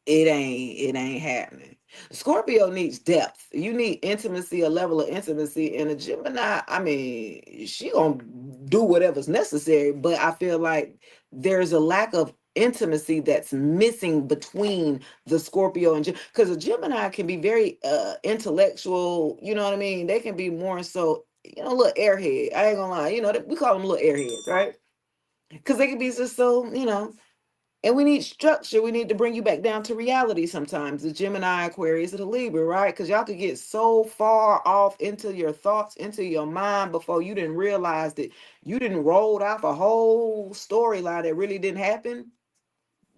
it ain't happening. Scorpio needs depth. You need intimacy, a level of intimacy. And a Gemini, I mean, she gonna do whatever's necessary, but I feel like there's a lack of intimacy that's missing between the Scorpio and because a Gemini can be very intellectual, you know what I mean? They can be more so, little airhead. I ain't gonna lie, we call them little airheads, right? Because they can be just so, and we need structure. We need to bring you back down to reality sometimes. The Gemini, Aquarius, and the Libra, right? Because y'all could get so far off into your thoughts, into your mind before you didn't realize that you didn't roll off a whole storyline that really didn't happen,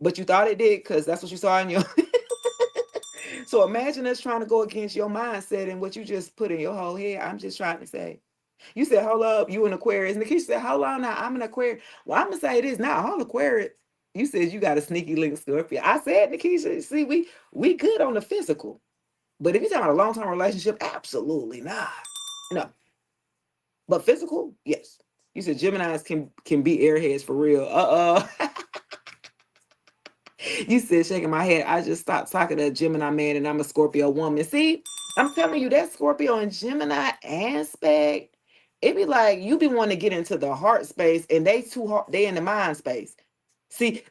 but you thought it did because that's what you saw in your. So imagine us trying to go against your mindset and what you just put in your whole head. I'm just trying to say. You said, hold up, you an Aquarius. Nikisha said, hold on now, I'm an Aquarius. Well, I'm gonna say this now. All Aquarius. You said you got a sneaky link, Scorpio. I said, Nikisha, see, we good on the physical. But if you're talking about a long-term relationship, absolutely not. No. But physical, yes. You said Geminis can be airheads for real. You said shaking my head. I just stopped talking to a Gemini man and I'm a Scorpio woman. See, I'm telling you that Scorpio and Gemini aspect, it be like you be wanting to get into the heart space and they too hard, they in the mind space. See,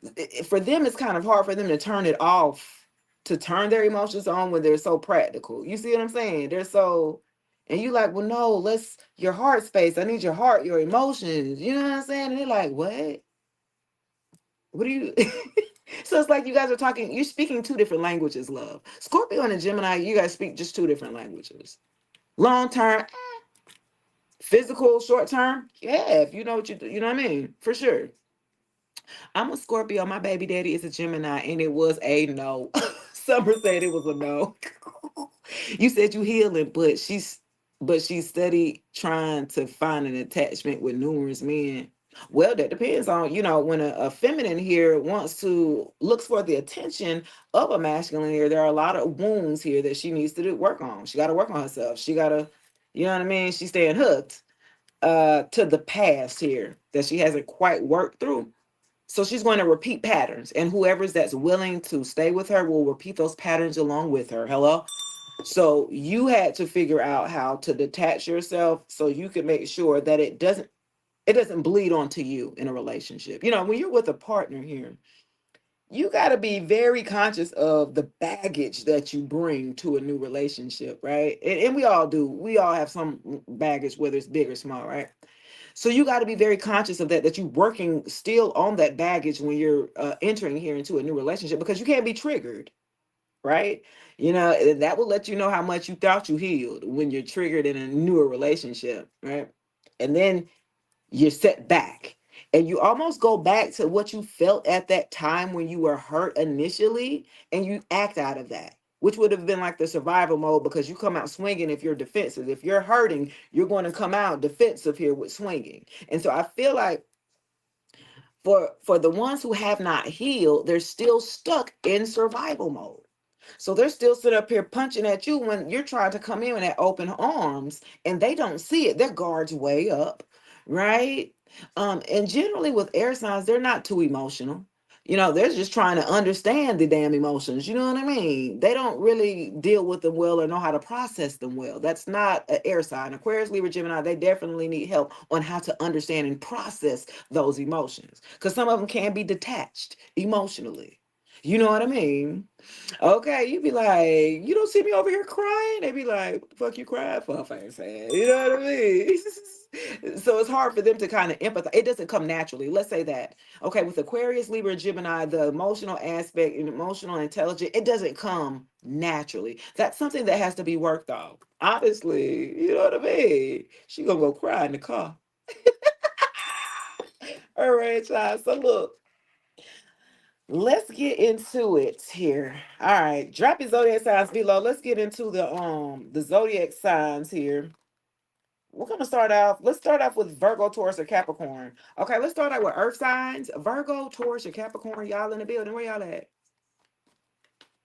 for them, it's kind of hard for them to turn it off, to turn their emotions on when they're so practical. You see what I'm saying? They're so, and you like, well, no, let's your heart space. I need your heart, your emotions. You know what I'm saying? And they're like, what? What do you? So it's like you guys are talking, you're speaking two different languages, love. Scorpio and a Gemini, you guys speak just two different languages. Long term, physical, short term, yeah, if you know what you do, you know what I mean? For sure. I'm a Scorpio. My baby daddy is a Gemini, and it was a no. Summer said it was a no. You said you healing, but she's steady trying to find an attachment with numerous men. Well, that depends on, when a feminine here wants to looks for the attention of a masculine here, there are a lot of wounds here that she needs to work on. She got to work on herself. She got to, you know what I mean? She's staying hooked to the past here that she hasn't quite worked through. So she's going to repeat patterns, and whoever's that's willing to stay with her will repeat those patterns along with her. Hello? So you had to figure out how to detach yourself so you can make sure that it doesn't bleed onto you in a relationship. When you're with a partner here, you got to be very conscious of the baggage that you bring to a new relationship, right? And we all do. We all have some baggage, whether it's big or small, right? So you got to be very conscious of that you're working still on that baggage when you're entering here into a new relationship because you can't be triggered, right? And that will let you know how much you thought you healed when you're triggered in a newer relationship, right? And then you're set back and you almost go back to what you felt at that time when you were hurt initially and you act out of that, which would have been like the survival mode because you come out swinging if you're defensive. If you're hurting, you're going to come out defensive here with swinging. And so I feel like For the ones who have not healed, they're still stuck in survival mode. So they're still sitting up here punching at you when you're trying to come in with that open arms, and they don't see it. Their guard's way up, right? And generally with air signs, they're not too emotional. They're just trying to understand the damn emotions. You know what I mean? They don't really deal with them well or know how to process them well. That's not an air sign. Aquarius, Libra, Gemini, they definitely need help on how to understand and process those emotions, because some of them can be detached emotionally. You know what I mean? Okay, you be like, you don't see me over here crying. They be like, what the fuck you crying for, face ass? You know what I mean? So it's hard for them to kind of empathize. It doesn't come naturally. Let's say that. Okay, with Aquarius, Libra, and Gemini, the emotional aspect and emotional intelligence, it doesn't come naturally. That's something that has to be worked on. Obviously, you know what I mean? She gonna go cry in the car. All right, child. So look. Let's get into it here. All right, drop your zodiac signs below. Let's get into the zodiac signs here. We're gonna start off. Let's start off with Virgo, Taurus, or Capricorn. Okay, let's start out with Earth signs. Virgo, Taurus, or Capricorn. Y'all in the building? Where y'all at?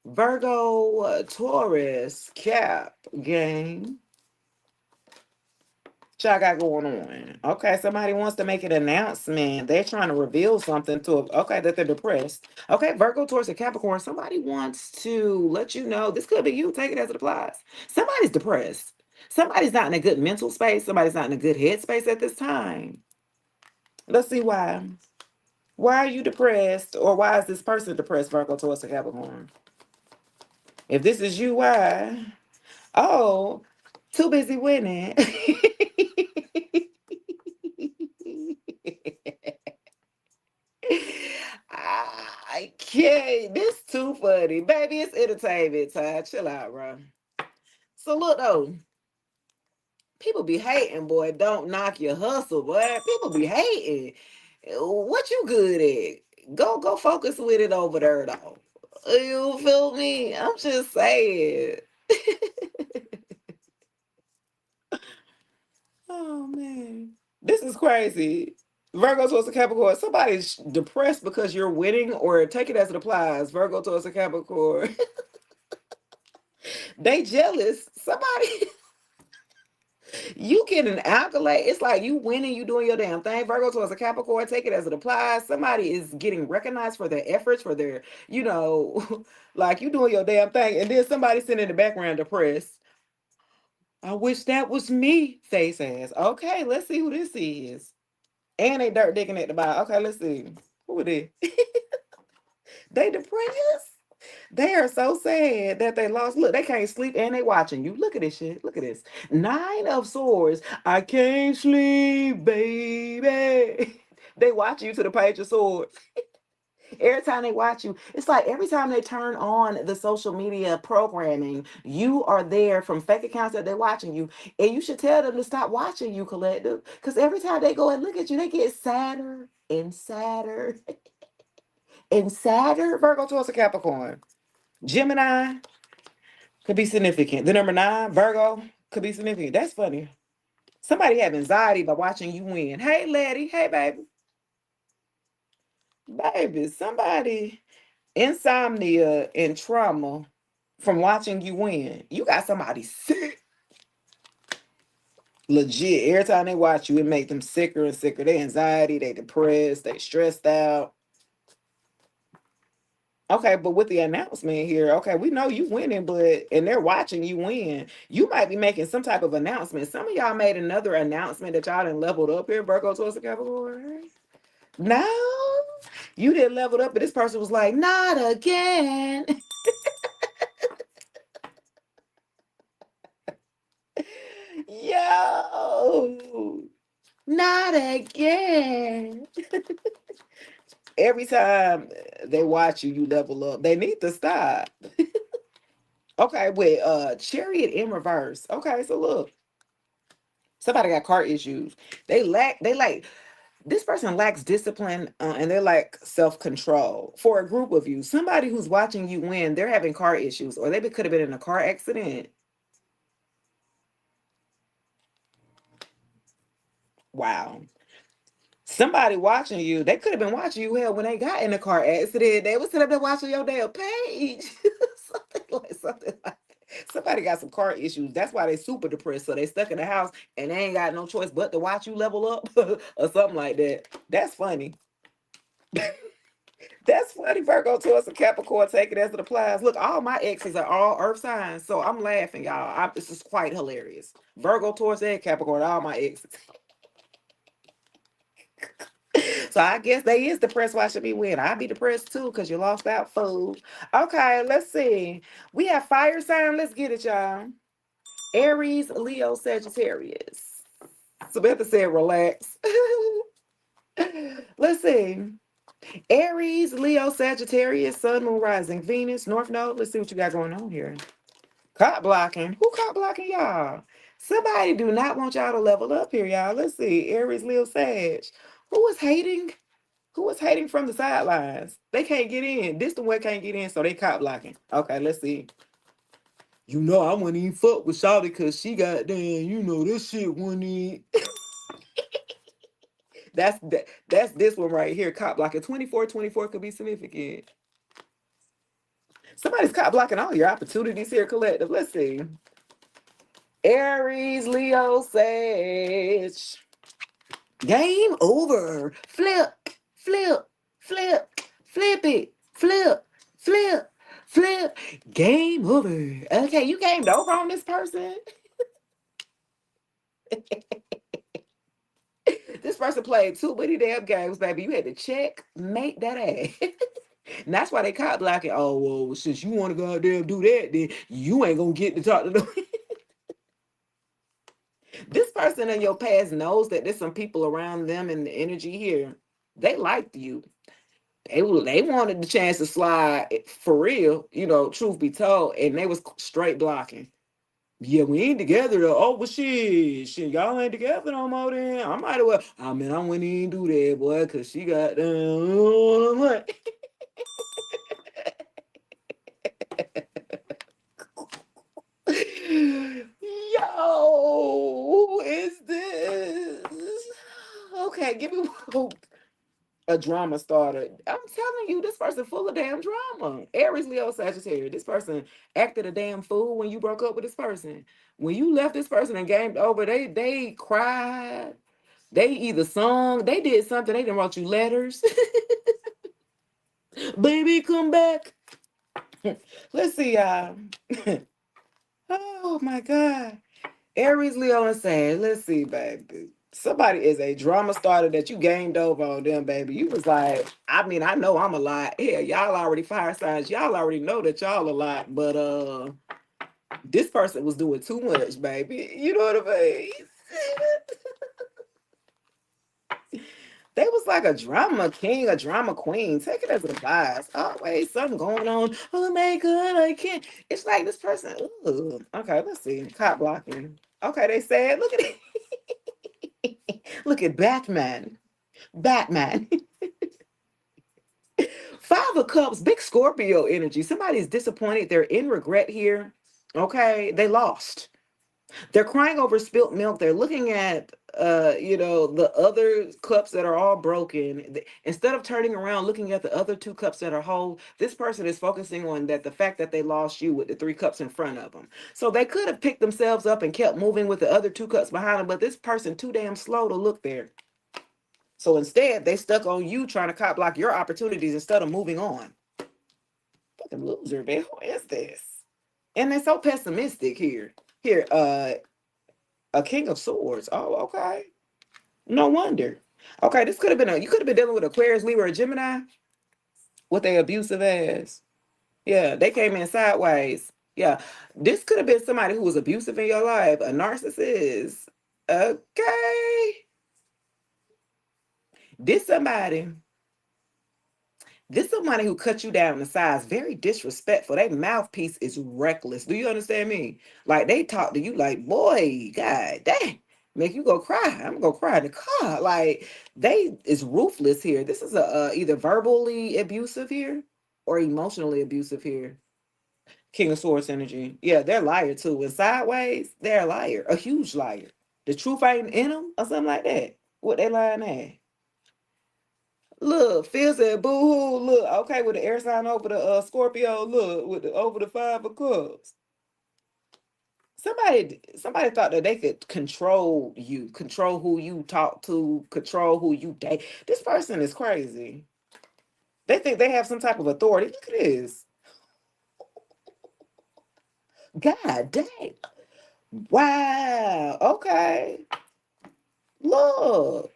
Virgo, Taurus, Cap, gang. What y'all got going on? Okay, somebody wants to make an announcement. They're trying to reveal something to, okay, that they're depressed. Okay, Virgo, Taurus, and Capricorn. Somebody wants to let you know, this could be you. Take it as it applies. Somebody's depressed. Somebody's not in a good mental space. Somebody's not in a good headspace at this time. Let's see why. Why are you depressed, or why is this person depressed? Virgo, Taurus, and Capricorn. If this is you, why? Oh, too busy winning. I can't. This too funny. Baby, it's entertainment time. Chill out, bro. So look though, people be hating, boy. Don't knock your hustle, boy. People be hating. What you good at? Go focus with it over there though. You feel me? I'm just saying. Oh man. This is crazy. Virgo towards a Capricorn. Somebody's depressed because you're winning, or take it as it applies. Virgo towards a Capricorn. They jealous. Somebody, you get an accolade. It's like you winning, you doing your damn thing. Virgo towards a Capricorn, take it as it applies. Somebody is getting recognized for their efforts, for their, like you doing your damn thing. And then somebody sitting in the background depressed. I wish that was me, face ass. Okay, let's see who this is. And they dirt digging at the bottom. Okay, let's see. Who it is? They depressed. They are so sad that they lost. Look, they can't sleep and they watching you. Look at this shit. Look at this. Nine of swords. I can't sleep, baby. They watch you to the page of swords. Every time they watch you, it's like every time they turn on the social media programming, you are there from fake accounts that they're watching you. And you should tell them to stop watching you, collective. Because every time they go and look at you, they get sadder and sadder and sadder. Virgo towards a Capricorn. Gemini could be significant. The number nine, Virgo, could be significant. That's funny. Somebody have anxiety by watching you win. Hey, lady. Hey, baby. Baby, somebody insomnia and trauma from watching you win. You got somebody sick. Legit. Every time they watch you, it make them sicker and sicker. They anxiety, they depressed, they stressed out. Okay, but with the announcement here, okay, we know you winning, but and they're watching you win. You might be making some type of announcement. Some of y'all made another announcement that y'all done leveled up here, Virgo towards the Capricorn. No, you didn't level up, but this person was like, not again. Yo, not again. Every time they watch you, you level up. They need to stop. Okay, with Chariot in reverse. Okay, so look, somebody got car issues. They like this person lacks discipline, and they lack self-control. For a group of you, somebody who's watching you win, they're having car issues, or they could have been in a car accident. Wow. Somebody watching you. They could have been watching you hell when they got in a car accident. They was sitting up there watching your damn page. Something like that. Somebody got some car issues. That's why they super depressed. So they stuck in the house and they ain't got no choice but to watch you level up or something like that. That's funny. That's funny, Virgo towards a Capricorn, take it as it applies. Look, all my exes are all earth signs, so I'm laughing, y'all. This is quite hilarious. Virgo, Taurus, and Capricorn, all my exes. So I guess they is depressed. Why should be win? I'd be depressed too because you lost that food. Okay, let's see. We have fire sign. Let's get it, y'all. Aries, Leo, Sagittarius. Samantha said, relax. Let's see. Aries, Leo, Sagittarius, Sun, Moon, Rising, Venus, North Node. Let's see what you got going on here. Cop blocking. Who cop blocking y'all? Somebody do not want y'all to level up here, y'all. Let's see. Aries, Leo, Sag. Who is hating? Who is hating from the sidelines? They can't get in. This the one can't get in, so they cop blocking. Okay, let's see. You know, I wouldn't even fuck with Shawty because she got damn, this shit wouldn't even. That's this one right here, cop blocking. 24 could be significant. Somebody's cop blocking all your opportunities here, collective. Let's see. Aries, Leo, Sage. Game over. Flip, flip, flip, flip it, flip, flip, flip. Game over. Okay, you gamed over on this person. This person played too many damn games, baby. You had to check, make that ass. And that's why they caught blocking. Oh, well, since you want to go out there and do that, then you ain't gonna get to talk to them. This person in your past knows that there's some people around them in the energy here. They liked you. They wanted the chance to slide for real, truth be told, and they was straight blocking. Yeah, we ain't together though. Oh, well, shit, y'all ain't together no more then. I might as well. I mean, I wouldn't even do that, boy, because she got down. Yo, who is this? Okay, give me a drama starter. I'm telling you, this person full of damn drama. Aries, Leo, Sagittarius. This person acted a damn fool when you broke up with this person. When you left this person and gamed over, they cried. They either sung, they did something. They didn't wrote you letters. Baby, come back. Let's see, y'all. Oh my God. Aries, Leo, and Sag. Let's see, baby. Somebody is a drama starter that you gamed over on them, baby. You was like, I mean, I know I'm a lot. Yeah, y'all already fire signs. Y'all already know that y'all a lot, but this person was doing too much, baby. You know what I mean? They was like a drama king, a drama queen. Take it as advice. Always something going on. Oh my God, I can't. It's like this person. Ooh. Okay, let's see. Cop blocking. Okay, they said, look at it. Look at Batman. Batman. Five of Cups, big Scorpio energy. Somebody's disappointed. They're in regret here. Okay, they lost. They're crying over spilt milk. They're looking at the other cups that are all broken. Instead of turning around looking at the other two cups that are whole, this person is focusing on that the fact that they lost you with the three cups in front of them. So they could have picked themselves up and kept moving with the other two cups behind them, but this person too damn slow to look there. So instead, they stuck on you trying to cop block your opportunities instead of moving on. Fucking loser, man. Who is this? And they're so pessimistic here. Here, a King of Swords. Oh, okay. No wonder. Okay, this could have been you could have been dealing with Aquarius, Libra, or Gemini with a abusive ass. Yeah, they came in sideways. Yeah, this could have been somebody who was abusive in your life, a narcissist. Okay, this somebody. This somebody who cut you down in size, very disrespectful. Their mouthpiece is reckless. Do you understand me? Like they talk to you like, boy, God dang, make you go cry. I'm gonna go cry in the car. Like they is ruthless here. This is a either verbally abusive here or emotionally abusive here. King of Swords energy. Yeah, they're liar too. And sideways, they're a liar, a huge liar. The truth ain't in them or something like that. What they lying at? Look, Phil said, boo hoo. Look, okay, with the air sign over the Scorpio. Look, with the over the 5 of Cups. Somebody thought that they could control you, control who you talk to, control who you date. This person is crazy. They think they have some type of authority. Look at this. God dang. Wow. Okay. Look.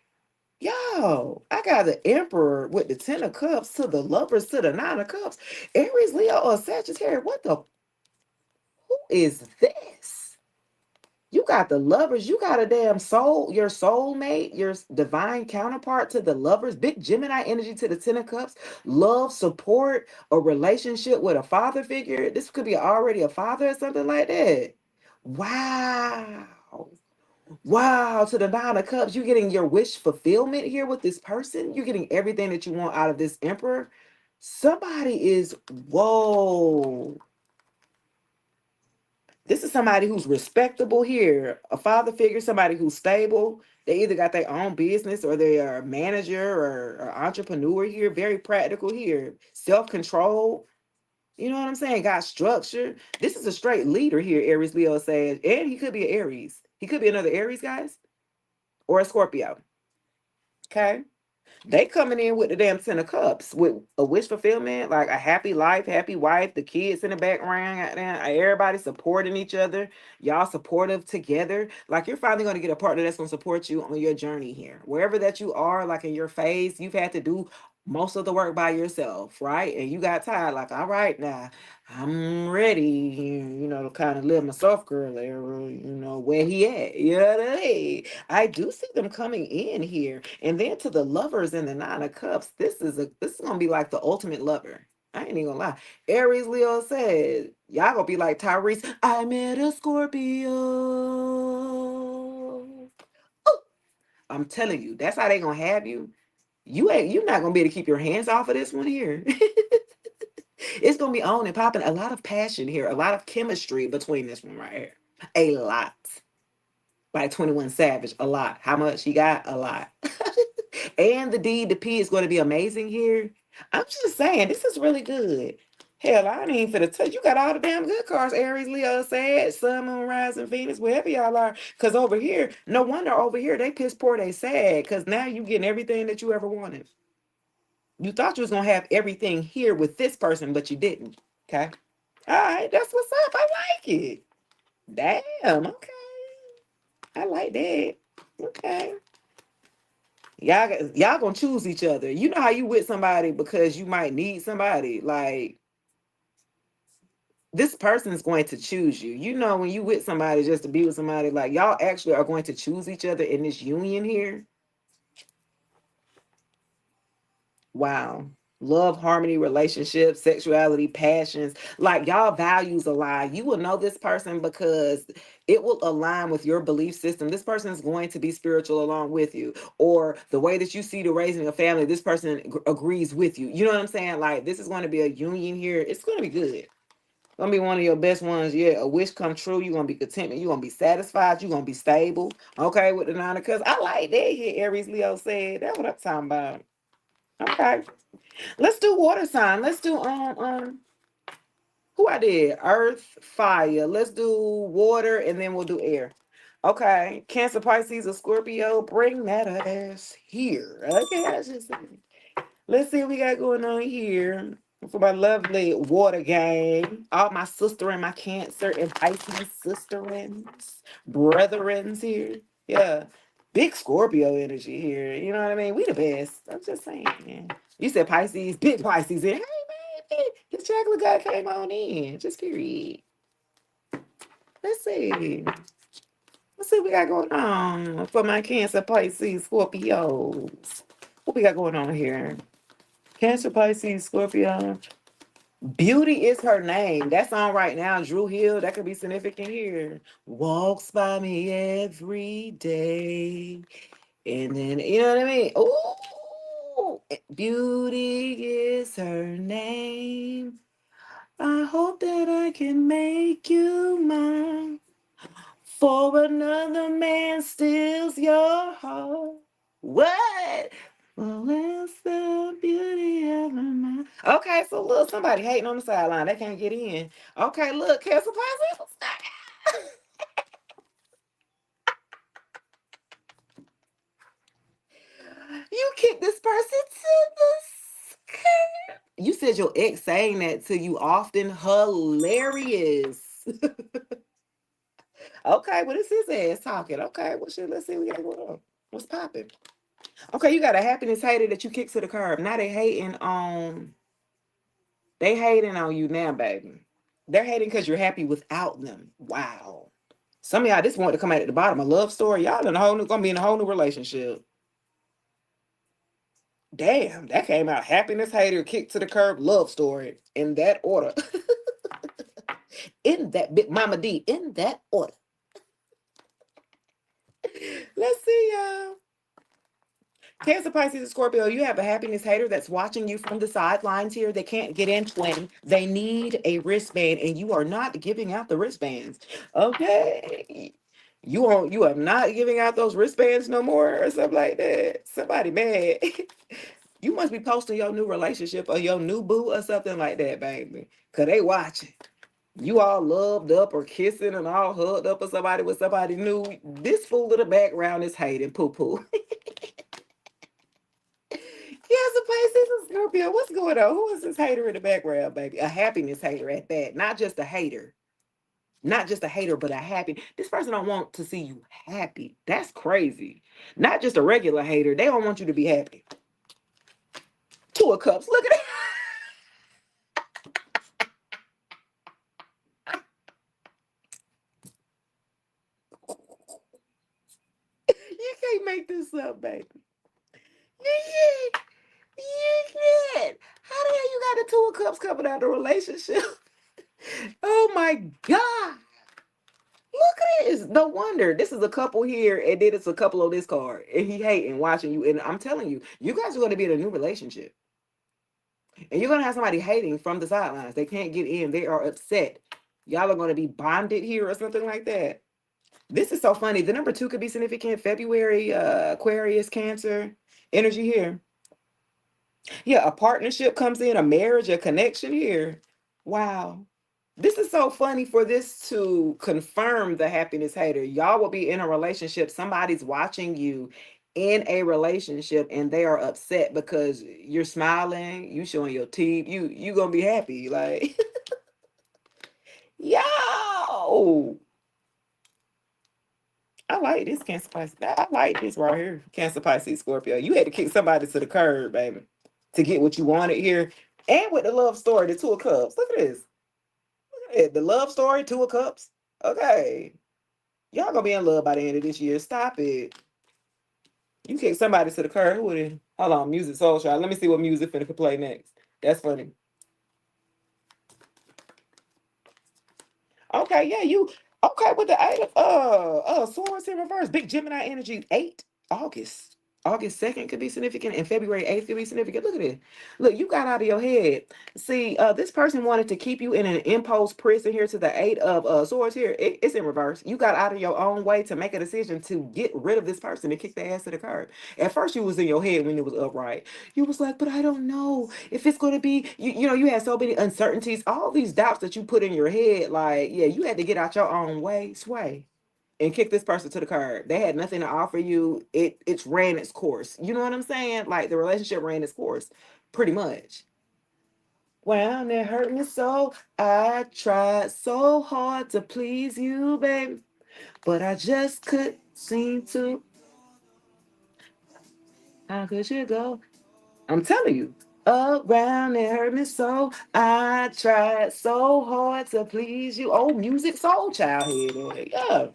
Yo, I got the Emperor with the 10 of Cups to the Lovers to the 9 of Cups. Aries, Leo, or Sagittarius. What the? Who is this? You got the Lovers. You got a damn soul, your soulmate, your divine counterpart to the Lovers. Big Gemini energy to the 10 of Cups. Love, support, a relationship with a father figure. This could be already a father or something like that. Wow. Wow, to the 9 of Cups, you're getting your wish fulfillment here with this person. You're getting everything that you want out of this Emperor. Somebody is, whoa. This is somebody who's respectable here, a father figure, somebody who's stable. They either got their own business or they are a manager or entrepreneur here, very practical here, self control. You know what I'm saying? Got structure. This is a straight leader here, Aries, Leo, says. And he could be an Aries. He could be another Aries, guys, or a Scorpio. Okay. They coming in with the damn 10 of Cups with a wish fulfillment, like a happy life, happy wife, the kids in the background, goddamn, everybody supporting each other, y'all supportive together. Like you're finally going to get a partner that's going to support you on your journey here. Wherever that you are, like in your phase, you've had to do most of the work by yourself, right? And you got tired, like, all right, now I'm ready, to kind of live my soft girl era, where he at, you know what I mean? I do see them coming in here. And then to the Lovers in the 9 of Cups, this is gonna be like the ultimate lover. I ain't even gonna lie. Aries Leo said, y'all gonna be like Tyrese. I met a Scorpio. I'm telling you, that's how they gonna have you. You're not gonna be able to keep your hands off of this one here. It's gonna be on and popping. A lot of passion here, a lot of chemistry between this one right here. A lot. Like 21 Savage, a lot. How much he got? A lot. And the D, the P is going to be amazing here. I'm just saying, this is really good. Hell, I ain't even for the touch. You got all the damn good cards. Aries, Leo, Sag, Sun, Moon, Rising, Venus, wherever y'all are. Because over here, no wonder over here they piss poor, they sad. Because now you getting everything that you ever wanted. You thought you was going to have everything here with this person, but you didn't. Okay. All right, that's what's up. I like it. Damn. Okay. I like that. Okay. Y'all gonna choose each other. You know how you with somebody because you might need somebody. Like this person is going to choose you. You know when you with somebody just to be with somebody, like y'all actually are going to choose each other in this union here. Wow. Love, harmony, relationships, sexuality, passions. Like y'all values align. You will know this person because it will align with your belief system. This person is going to be spiritual along with you. Or the way that you see the raising a family, this person agrees with you. You know what I'm saying? Like this is going to be a union here. It's going to be good. Gonna be one of your best ones. Yeah, a wish come true. You're gonna be content. You're gonna be satisfied. You're gonna be stable. Okay, with the 9 of Cups. I like that here, Aries Leo said. That's what I'm talking about. Okay. Let's do water sign. Let's do who I did? Earth, fire. Let's do water and then we'll do air. Okay. Cancer, Pisces, or Scorpio. Bring that ass here. Okay. Let's see what we got going on here. For my lovely water gang. All my sister and my Cancer and Pisces sisterins, brethrens here. Yeah. Big Scorpio energy here. You know what I mean? We the best. I'm just saying, man. You said Pisces, big Pisces in. Hey, baby. This chocolate guy came on in. Just period. Let's see. Let's see what we got going on for my Cancer, Pisces, Scorpios. What we got going on here? Cancer, Pisces, Scorpio. Beauty is her name. That's on right now. Drew Hill. That could be significant here. Walks by me every day. And then, you know what I mean? Ooh, beauty is her name. I hope that I can make you mine. For another man steals your heart. What? Well, it's the beauty of the mind. Okay, so look, somebody hating on the sideline. They can't get in. Okay, look, Castle Pass. You kicked this person to the curb. You said your ex saying that to you often. Hilarious. Okay, well, this is ass talking. Okay, well, shit, let's see what got going on. What's popping? Okay, you got a happiness hater that you kicked to the curb. Now they hating on you now, baby. They're hating because you're happy without them. Wow. Some of y'all just want to come out at the bottom. A love story. Y'all in a whole new gonna be in a whole new relationship. Damn, that came out. Happiness hater, kicked to the curb, love story. In that order. In that bit Mama D, in that order. Let's see, y'all. Cancer, Pisces, and Scorpio, you have a happiness hater that's watching you from the sidelines here. They can't get in twin. They need a wristband, and you are not giving out the wristbands. Okay. You are not giving out those wristbands no more or something like that. Somebody mad. You must be posting your new relationship or your new boo or something like that, baby. Cause they watching. You all loved up or kissing and all hugged up or somebody with somebody new. This fool in the background is hating poo poo. Yes, the Pisces and Scorpio. What's going on? Who is this hater in the background, baby? A happiness hater at that. Not just a hater. Not just a hater, but a happy. This person don't want to see you happy. That's crazy. Not just a regular hater. They don't want you to be happy. Two of Cups. Look at it. You can't make this up, baby. You can't. You can't. How the hell you got the Two of Cups coming out of the relationship? Oh my God. Look at this. No wonder. This is a couple here, and then it's a couple on this card. And he hating watching you. And I'm telling you, you guys are going to be in a new relationship. And you're going to have somebody hating from the sidelines. They can't get in. They are upset. Y'all are going to be bonded here or something like that. This is so funny. The number 2 could be significant. February, Aquarius, Cancer, energy here. Yeah, a partnership comes in, a marriage, a connection here. Wow. This is so funny for this to confirm the happiness hater. Y'all will be in a relationship. Somebody's watching you in a relationship and they are upset because you're smiling, you showing your teeth, you gonna be happy. Like, yo. I like this Cancer Pisces. I like this right here. Cancer Pisces Scorpio. You had to kick somebody to the curb, baby, to get what you wanted here. And with the love story, the Two of Cups. Look at this. Look at it. The love story, Two of Cups. Okay. Y'all gonna be in love by the end of this year. Stop it. You kick somebody to the curb. Who would it? Hold on, music soul child. Let me see what music finna could play next. That's funny. Okay, yeah, you okay with the 8 of swords in reverse. Big Gemini energy, 8 August. August 2nd could be significant and February 8th could be significant. Look at it. Look, you got out of your head. See, this person wanted to keep you in an imposed prison here to the 8 of swords here. It's in reverse. You got out of your own way to make a decision to get rid of this person and kick their ass to the curb. At first, you was in your head when it was upright. You was like, but I don't know if it's going to be, you know, you had so many uncertainties, all these doubts that you put in your head. Like, yeah, you had to get out your own way, sway, and kick this person to the curb. They had nothing to offer you. It's ran its course. You know what I'm saying? Like the relationship ran its course, pretty much. Well, it hurt me so. I tried so hard to please you, baby, but I just couldn't seem to. How could you go? I'm telling you. Around it hurt me so. I tried so hard to please you. Oh, music soul child head. Yeah.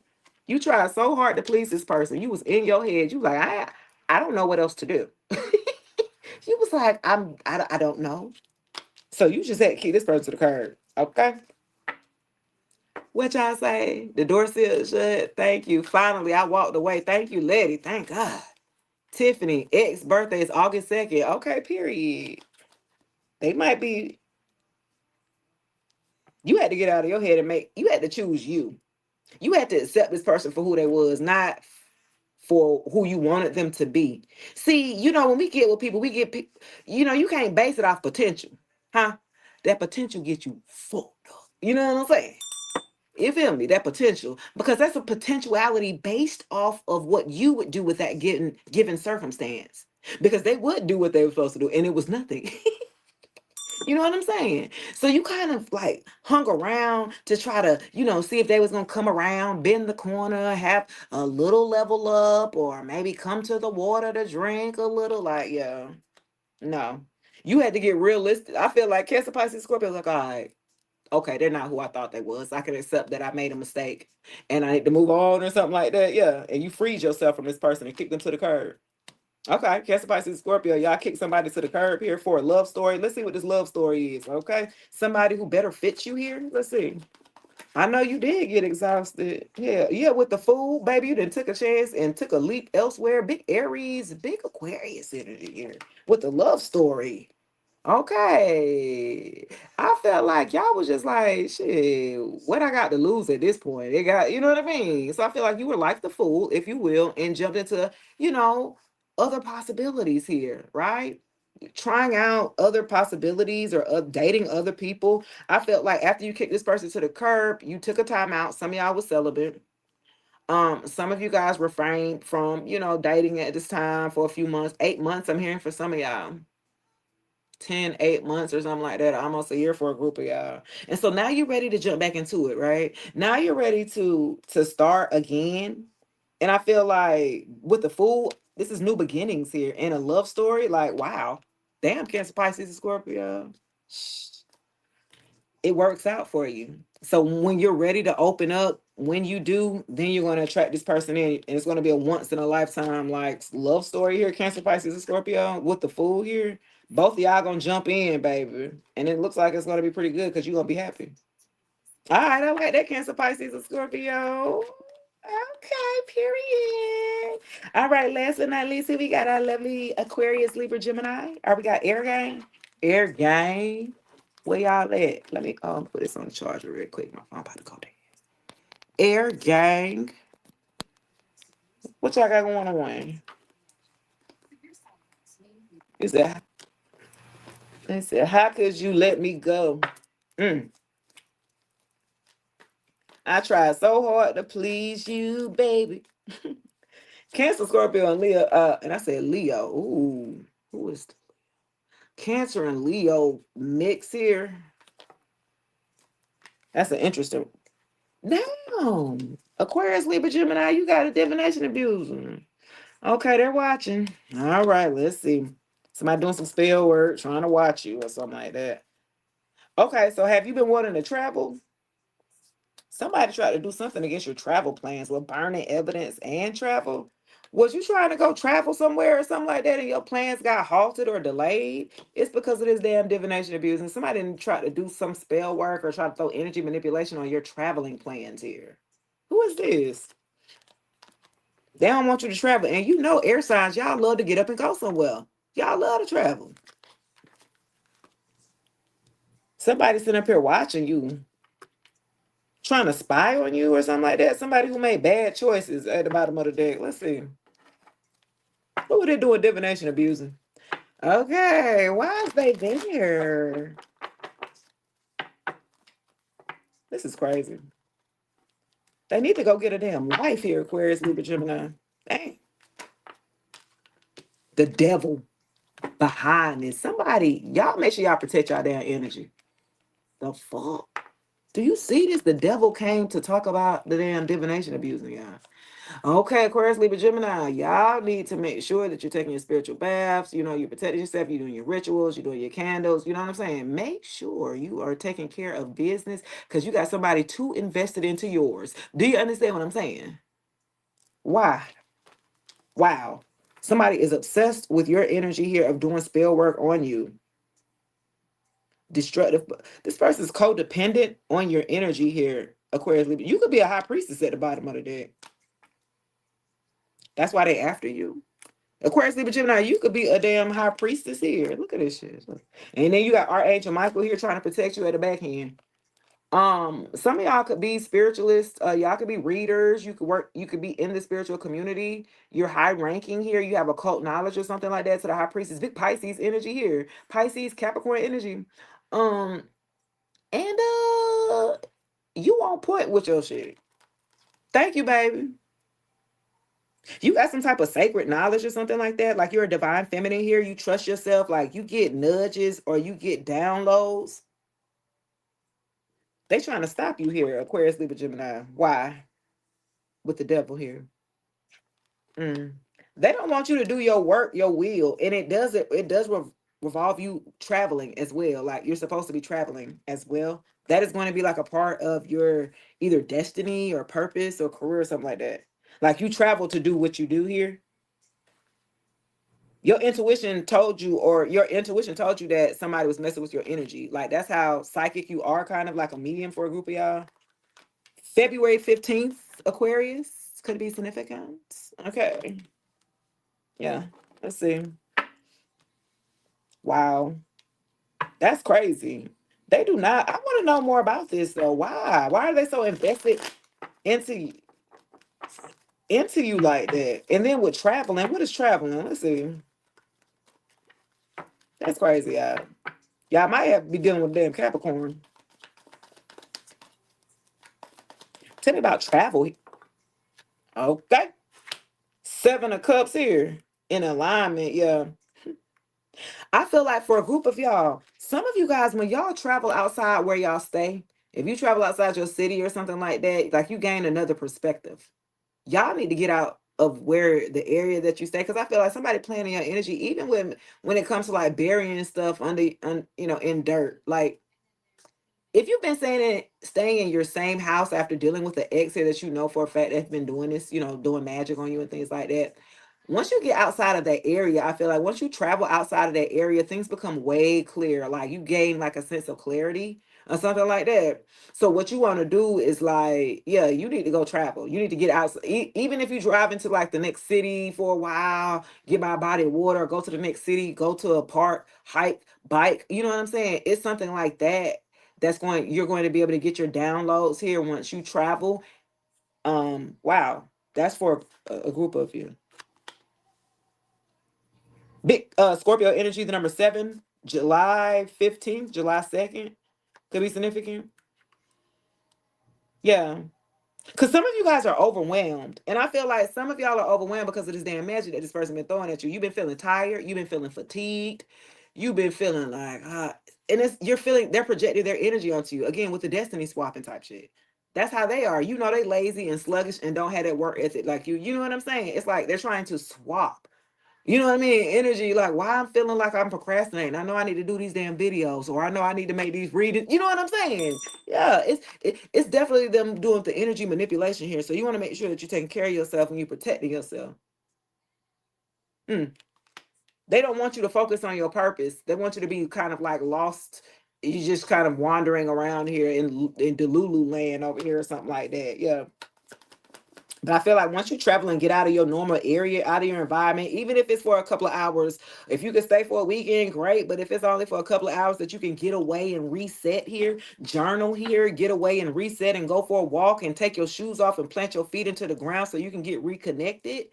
You tried so hard to please this person. You was in your head. You like, I don't know what else to do. You was like, I don't know. So you just had to keep this person to the curb. Okay. What y'all say? The door still shut. Thank you. Finally, I walked away. Thank you, Letty. Thank God. Tiffany, ex birthday is August 2nd. Okay, period. They might be, you had to get out of your head and you had to choose you. You had to accept this person for who they was, not for who you wanted them to be. See, when we get with people, you can't base it off potential, huh? That potential gets you fucked up. You know what I'm saying? You feel me? That potential, because that's a potentiality based off of what you would do with that given circumstance. Because they would do what they were supposed to do, and it was nothing. You know what I'm saying? So you kind of like hung around to try to, see if they was gonna come around, bend the corner, have a little level up, or maybe come to the water to drink a little. Like, yeah, no. You had to get realistic. I feel like Cancer, Pisces, Scorpio, like, all right, okay, they're not who I thought they was. I can accept that I made a mistake and I need to move on or something like that. Yeah. And you freed yourself from this person and kick them to the curb. Okay, Cancer, Pisces, Scorpio, y'all kick somebody to the curb here for a love story. Let's see what this love story is. Okay, somebody who better fits you here. Let's see. I know you did get exhausted. Yeah, with the Fool, baby, you done took a chance and took a leap elsewhere. Big Aries, big Aquarius energy here with the love story. Okay. I felt like y'all was just like, shit, what I got to lose at this point? It got, you know what I mean? So I feel like you were like the Fool, if you will, and jumped into, other possibilities here, right? Trying out other possibilities or dating other people. I felt like after you kicked this person to the curb, you took a time out. Some of y'all was celibate. Some of you guys refrained from, dating at this time for a few months, 8 months. I'm hearing for some of y'all. 8 months or something like that, almost a year for a group of y'all. And so now you're ready to jump back into it, right? Now you're ready to start again. And I feel like with the Fool, this is new beginnings here in a love story. Like, wow, damn, Cancer, Pisces, and Scorpio. It works out for you. So when you're ready to open up, when you do, then you're going to attract this person in, and it's going to be a once in a lifetime like love story here, Cancer, Pisces, and Scorpio with the Fool here. Both of y'all gonna jump in, baby, and it looks like it's gonna be pretty good because you're gonna be happy. All right, I like that, Cancer, Pisces, and Scorpio. Okay, period. All right, last but not least, here we got our lovely Aquarius, Libra, Gemini. Or we got Air Gang. Air Gang. Where y'all at? Let me put this on the charger real quick. My phone about to go down. Air Gang. What y'all got going on? Is that they said, how could you let me go? Mm. I tried so hard to please you, baby. Cancer, Scorpio, and Leo. And I said Leo. Ooh, who is Cancer and Leo mix here? That's an interesting. Damn. Aquarius, Libra, Gemini, you got a divination abuser. Okay, they're watching. All right, let's see. Somebody doing some spell work, trying to watch you or something like that. Okay, so have you been wanting to travel? Somebody tried to do something against your travel plans with burning evidence and travel. Was you trying to go travel somewhere or something like that and your plans got halted or delayed? It's because of this damn divination abuse. And somebody didn't try to do some spell work or try to throw energy manipulation on your traveling plans here. Who is this? They don't want you to travel. And air signs, y'all love to get up and go somewhere. Y'all love to travel. Somebody sitting up here watching you, trying to spy on you or something like that. Somebody who made bad choices at the bottom of the deck. Let's see. What were they doing divination abusing? Okay, why is they there? This is crazy. They need to go get a damn life here, Aquarius, Libra, Gemini. Dang. The devil behind this. Somebody, y'all make sure y'all protect y'all damn energy. The fuck? Do you see this? The devil came to talk about the damn divination abusing y'all. Okay, Aquarius, Libra, Gemini, y'all need to make sure that you're taking your spiritual baths. You're protecting yourself. You're doing your rituals. You're doing your candles. You know what I'm saying? Make sure you are taking care of business because you got somebody too invested into yours. Do you understand what I'm saying? Why? Wow. Somebody is obsessed with your energy here of doing spell work on you. Destructive. This person's codependent on your energy here, Aquarius, Libra. You could be a high priestess at the bottom of the deck. That's why they after you. Aquarius, Libra, Gemini, you could be a damn high priestess here. Look at this shit. And then you got Archangel Michael here trying to protect you at the backhand. Some of y'all could be spiritualists, y'all could be readers, you could work, you could be in the spiritual community, you're high ranking here, you have occult knowledge or something like that. To the high priestess, big Pisces energy here, Pisces, Capricorn energy. Um, and you on point with your shit. Thank you, baby. You got some type of sacred knowledge or something like that. Like you're a divine feminine here. You trust yourself. Like you get nudges or you get downloads. They trying to stop you here, Aquarius, Libra, Gemini. Why? With the devil here. Mm. They don't want you to do your work, your will, and it does revolve you traveling as well. Like you're supposed to be traveling as well. That is going to be like a part of your either destiny or purpose or career or something like that. Like you travel to do what you do here. Your intuition told you, or your intuition told you that somebody was messing with your energy. Like that's how psychic you are, kind of like a medium for a group of y'all. February 15th, Aquarius. Could be significant. Okay. Yeah. Let's see. Wow. That's crazy. They do not. I want to know more about this though. Why? Why are they so invested into into you like that? And then with traveling, what is traveling? Let's see. That's crazy, y'all. Y'all might have to be dealing with damn Capricorn. Tell me about travel. Okay. Seven of Cups here in alignment. Yeah. I feel like for a group of y'all, some of you guys, when y'all travel outside where y'all stay, if you travel outside your city or something like that, like you gain another perspective. Y'all need to get out of where the area that you stay, because I feel like somebody playing in your energy, even when it comes to like burying stuff in dirt. Like if you've been staying in your same house after dealing with the ex here that you know for a fact that's been doing this, doing magic on you and things like that. Once you get outside of that area, I feel like once you travel outside of that area, things become way clearer. Like you gain like a sense of clarity or something like that. So what you want to do is like, yeah, you need to go travel. You need to get out. Even if you drive into like the next city for a while, get by a body of water, go to the next city, go to a park, hike, bike. You know what I'm saying? It's something like that you're going to be able to get your downloads here once you travel. Wow, that's for a group of you. Big Scorpio energy, the number 7, July 15th, July 2nd, could be significant. Yeah. Because some of you guys are overwhelmed. And I feel like some of y'all are overwhelmed because of this damn magic that this person been throwing at you. You've been feeling tired. You've been feeling fatigued. You've been feeling like, and you're feeling they're projecting their energy onto you. Again, with the destiny swapping type shit. That's how they are. They lazy and sluggish and don't have that work ethic like you. You know what I'm saying? It's like they're trying to swap. You know what I mean? Energy, like why I'm feeling like I'm procrastinating. I know I need to do these damn videos, or I know I need to make these readings. You know what I'm saying? Yeah, it's definitely them doing the energy manipulation here. So you want to make sure that you're taking care of yourself and you're protecting yourself. Mm. They don't want you to focus on your purpose. They want you to be kind of like lost. You just kind of wandering around here in Delulu land over here or something like that. Yeah. But I feel like once you travel and get out of your normal area, out of your environment, even if it's for a couple of hours, if you can stay for a weekend, great. But if it's only for a couple of hours that you can get away and reset here, journal here, get away and reset and go for a walk and take your shoes off and plant your feet into the ground so you can get reconnected,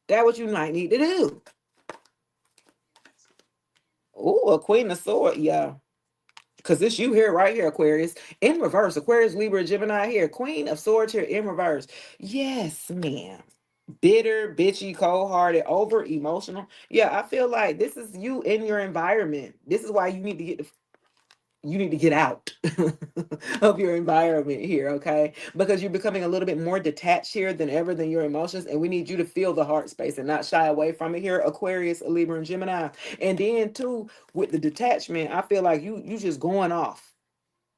that's what you might need to do. Oh, a Queen of Swords. Yeah. Because it's you here, right here, Aquarius. In reverse. Aquarius, Libra, Gemini here. Queen of Swords here in reverse. Yes, ma'am. Bitter, bitchy, cold-hearted, over emotional. Yeah, I feel like this is you in your environment. This is why you need to get out of your environment here, okay? Because you're becoming a little bit more detached here than ever than your emotions, and we need you to feel the heart space and not shy away from it here, Aquarius, Libra, and Gemini. And then too, with the detachment, I feel like you just going off.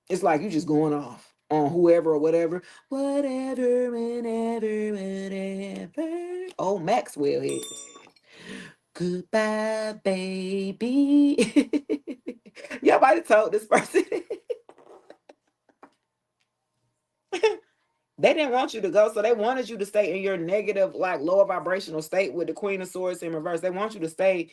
It's like you just going off on whoever or whatever. Whatever, whenever, whatever. Oh, Maxwell here. Goodbye, baby. Y'all might have told this person. They didn't want you to go, so they wanted you to stay in your negative, like lower vibrational state with the Queen of Swords in reverse. They want you to stay,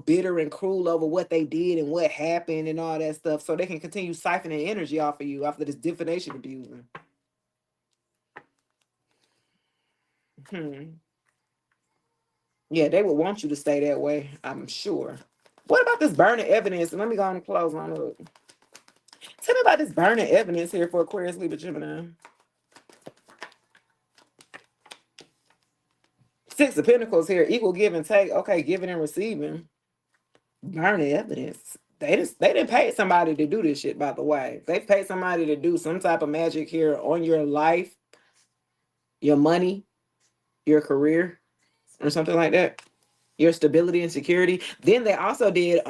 bitter and cruel over what they did and what happened and all that stuff, so they can continue siphoning energy off of you after this divination abusing. Hmm. Yeah, they would want you to stay that way, I'm sure. What about this burning evidence? Let me go on and close on up. Tell me about this burning evidence here for Aquarius, Libra, Gemini. Six of Pentacles here, equal give and take. Okay, giving and receiving. Burning evidence. They didn't pay somebody to do this shit, by the way. They paid somebody to do some type of magic here on your life, your money, your career, or something like that. Your stability and security. Then they also did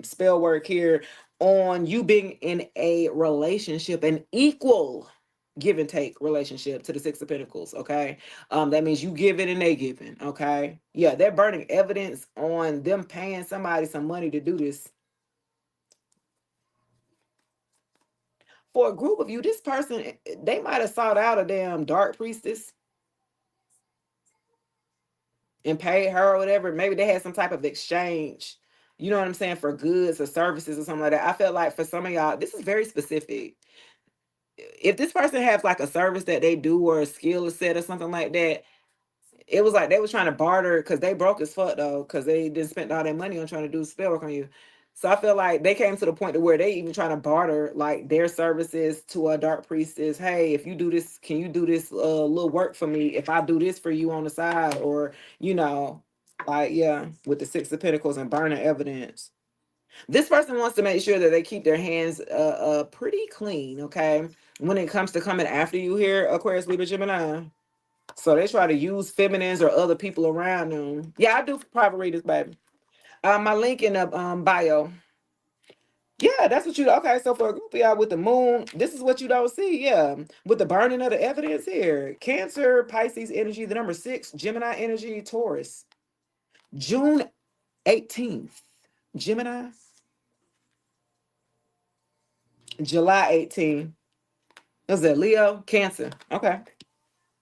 spell work here on you being in a relationship, an equal give and take relationship to the Six of Pentacles. Okay. That means you giving and they giving. Okay. Yeah, they're burning evidence on them paying somebody some money to do this. For a group of you, this person, they might have sought out a damn dark priestess and paid her or whatever. Maybe they had some type of exchange, you know what I'm saying, for goods or services or something like that. I felt like for some of y'all, this is very specific. If this person has like a service that they do or a skill set or something like that, it was like they was trying to barter because they broke as fuck though, because they didn't spend all their money on trying to do spell work on you. So I feel like they came to the point to where they even trying to barter like their services to a dark priestess. Hey, if you do this, can you do this little work for me if I do this for you on the side? Or, like, yeah, with the Six of Pentacles and burning evidence. This person wants to make sure that they keep their hands pretty clean, okay? When it comes to coming after you here, Aquarius, Libra, Gemini. So they try to use feminines or other people around them. Yeah, I do private readers, baby. My link in the bio. Yeah, that's what you. Okay, so for a group of y'all with the moon, this is what you don't see. Yeah, with the burning of the evidence here. Cancer, Pisces energy, the number 6, Gemini energy, Taurus. June 18th, Gemini. July 18th. Was that Leo? Cancer. Okay.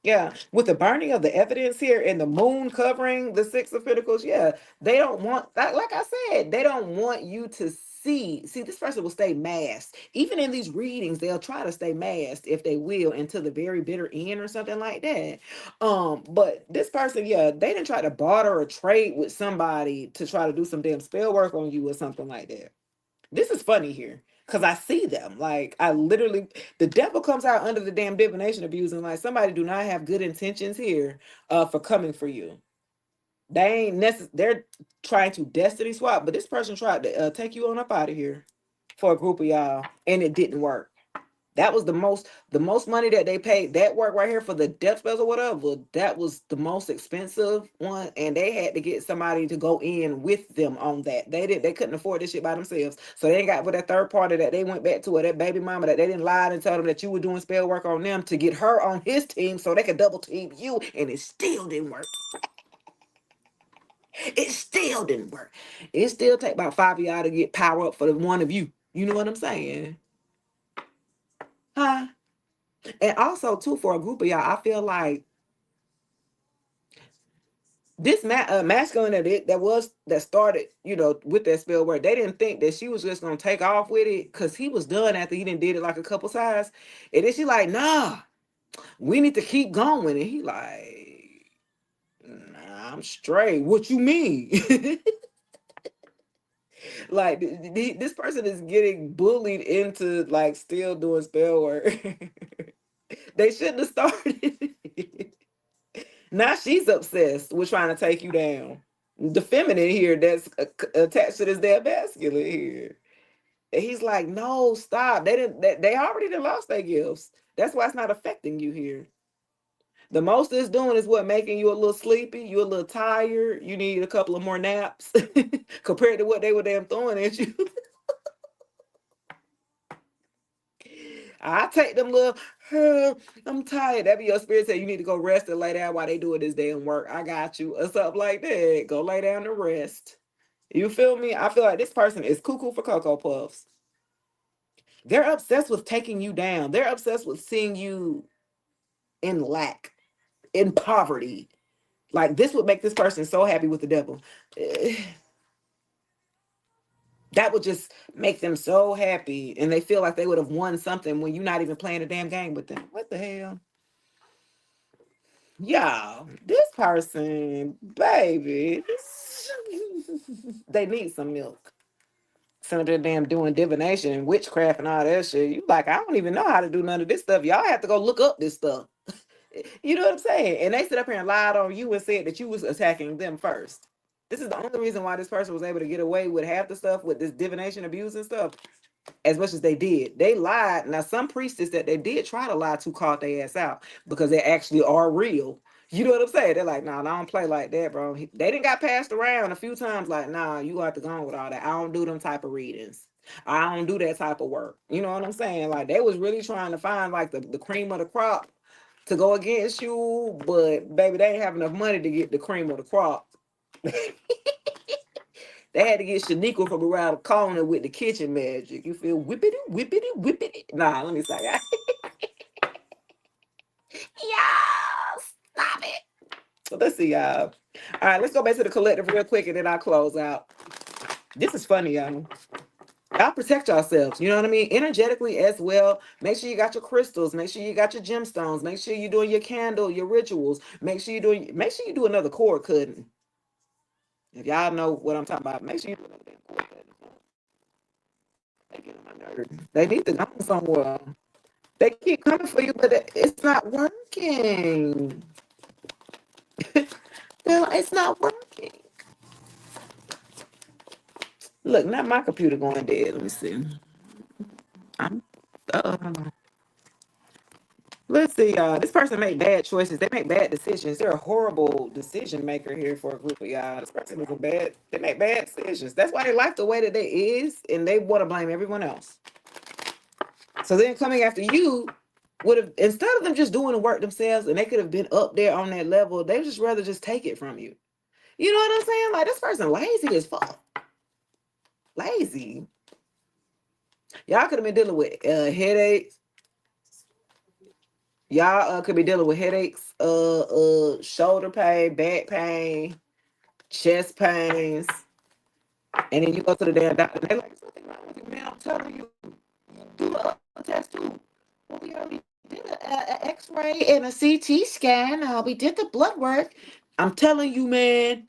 Yeah, with the burning of the evidence here and the moon covering the Six of Pentacles, yeah, they don't want that. Like I said, they don't want you to see. See, this person will stay masked. Even in these readings, they'll try to stay masked if they will until the very bitter end or something like that. But this person, yeah, they didn't try to barter or trade with somebody to try to do some damn spell work on you or something like that. This is funny here because I see them. Like, I literally, the devil comes out under the damn divination abuse, and like somebody do not have good intentions here for coming for you. They ain't they're trying to destiny swap, but this person tried to take you on up out of here for a group of y'all, and it didn't work. That was the most money that they paid. That work right here for the death spells or whatever. That was the most expensive one, and they had to get somebody to go in with them on that. They couldn't afford this shit by themselves, so they ain't got with that third party that they went back to, or that baby mama that they didn't lie and tell them that you were doing spell work on them to get her on his team so they could double team you, and it still didn't work. It still didn't work. It still take about 5 of y'all to get power up for the one of you. You know what I'm saying? Huh? And also too, for a group of y'all, I feel like this masculine that started, with that spell work, they didn't think that she was just gonna take off with it because he was done after he didn't did it like a couple times. And then she like, nah, we need to keep going. And he like, nah, I'm straight. What you mean? Like this person is getting bullied into like still doing spell work. They shouldn't have started. Now she's obsessed with trying to take you down. The feminine here that's attached to this damn masculine here. And he's like, no, stop. They already done lost their gifts. That's why it's not affecting you here. The most it's doing is what, making you a little sleepy, you a little tired, you need a couple of more naps compared to what they were damn throwing at you. I take them little, I'm tired. That be your spirit say you need to go rest and lay down while they doing this damn work. I got you. Or something like that. Go lay down and rest. You feel me? I feel like this person is cuckoo for Cocoa Puffs. They're obsessed with taking you down. They're obsessed with seeing you in lack, in poverty. Like this would make this person so happy with the devil. Eh, that would just make them so happy, and they feel like they would have won something when you're not even playing a damn game with them. What the hell? Yeah, this person, baby, they need some milk. Some of them damn doing divination and witchcraft and all that shit. You like, I don't even know how to do none of this stuff. Y'all have to go look up this stuff. You know what I'm saying? And they sit up here and lied on you and said that you was attacking them first. This is the only reason why this person was able to get away with half the stuff with this divination abuse and stuff as much as they did. They lied. Now, some priestess that they did try to lie to called their ass out because they actually are real. You know what I'm saying? They're like, nah, I don't play like that, bro. They didn't got passed around a few times, like, nah, you have to go on with all that. I don't do them type of readings. I don't do that type of work. You know what I'm saying? Like, they was really trying to find like the cream of the crop to go against you, but baby, they ain't have enough money to get the cream of the crop. They had to get Shaniqua from around the corner with the kitchen magic. You feel whippity, whippity, whippity. Nah, let me stop. Yeah, stop it. So let's see, y'all. All right, let's go back to the collective real quick and then I'll close out. This is funny, y'all. Y'all protect yourselves, you know what I mean? Energetically as well. Make sure you got your crystals. Make sure you got your gemstones. Make sure you're doing your candle, your rituals. Make sure you do another cord cutting. If y'all know what I'm talking about, make sure you do another damn cord cutting. They get on my nerves. They need to go somewhere. They keep coming for you, but it's not working. It's not working. Look, not my computer going dead. Let me see. I'm, hold on. Let's see, y'all. This person make bad choices. They make bad decisions. They're a horrible decision maker here for a group of y'all. This person is a bad. They make bad decisions. That's why they like the way that they is, and they want to blame everyone else. So then coming after you would have, instead of them just doing the work themselves, and they could have been up there on that level, they just rather just take it from you. You know what I'm saying? Like this person lazy as fuck. Lazy. Y'all could have been dealing with headaches. Y'all could be dealing with headaches, shoulder pain, back pain, chest pains, and then you go to the damn doctor. They're like, something wrong with you, man. I'm telling you, do a test too. Well, we already did a X-ray and a CT scan. We did the blood work. I'm telling you, man.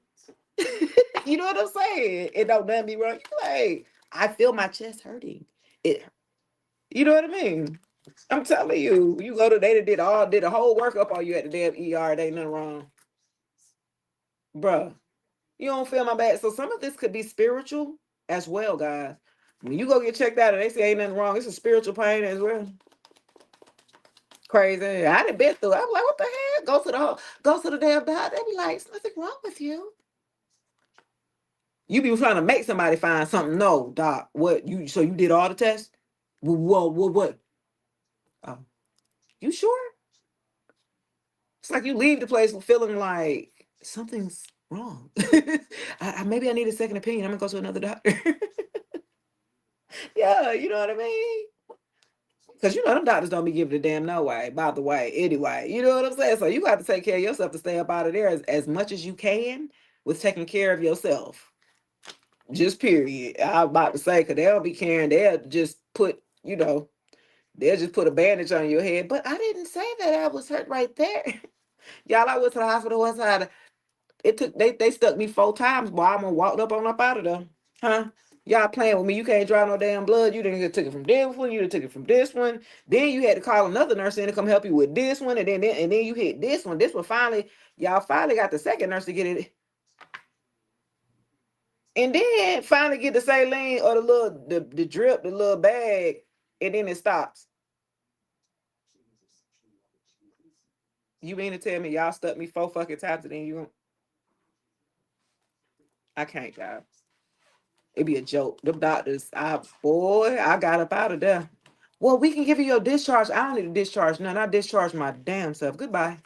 You know what I'm saying? It don't nothing be wrong. You like, I feel my chest hurting. It, you know what I mean? I'm telling you, you go to they did a whole workup on you at the damn ER. There ain't nothing wrong, bruh. You don't feel my back. So some of this could be spiritual as well, guys. When you go get checked out and they say ain't nothing wrong, it's a spiritual pain as well. Crazy. I done been through it. I'm like, what the hell? Go to the damn doctor. They be like, there's nothing wrong with you. You be trying to make somebody find something. No, doc. What you so you did all the tests? Whoa, what? Oh, you sure? It's like you leave the place feeling like something's wrong. Maybe I need a second opinion. I'm gonna go to another doctor. Yeah, you know what I mean? Because you know them doctors don't be giving a damn no way, by the way, anyway. You know what I'm saying? So you got to take care of yourself to stay up out of there as much as you can with taking care of yourself. Just period. I'm about to say, because they'll be caring, they'll just put a bandage on your head. But I didn't say that I was hurt right there. Y'all, I went to the hospital one side. They stuck me 4 times, boy. I'm gonna walk up out of there. Huh? Y'all playing with me. You can't draw no damn blood. You didn't get took it from this one, you done took it from this one. Then you had to call another nurse in to come help you with this one, and then you hit this one. This one finally, y'all finally got the second nurse to get it. And then finally get the saline or the drip, the little bag, and then it stops. You mean to tell me y'all stuck me 4 fucking times and then I can't, guys. It'd be a joke. Them doctors, I got up out of there. Well, we can give you your discharge. I don't need a discharge. None. I discharge my damn self. Goodbye.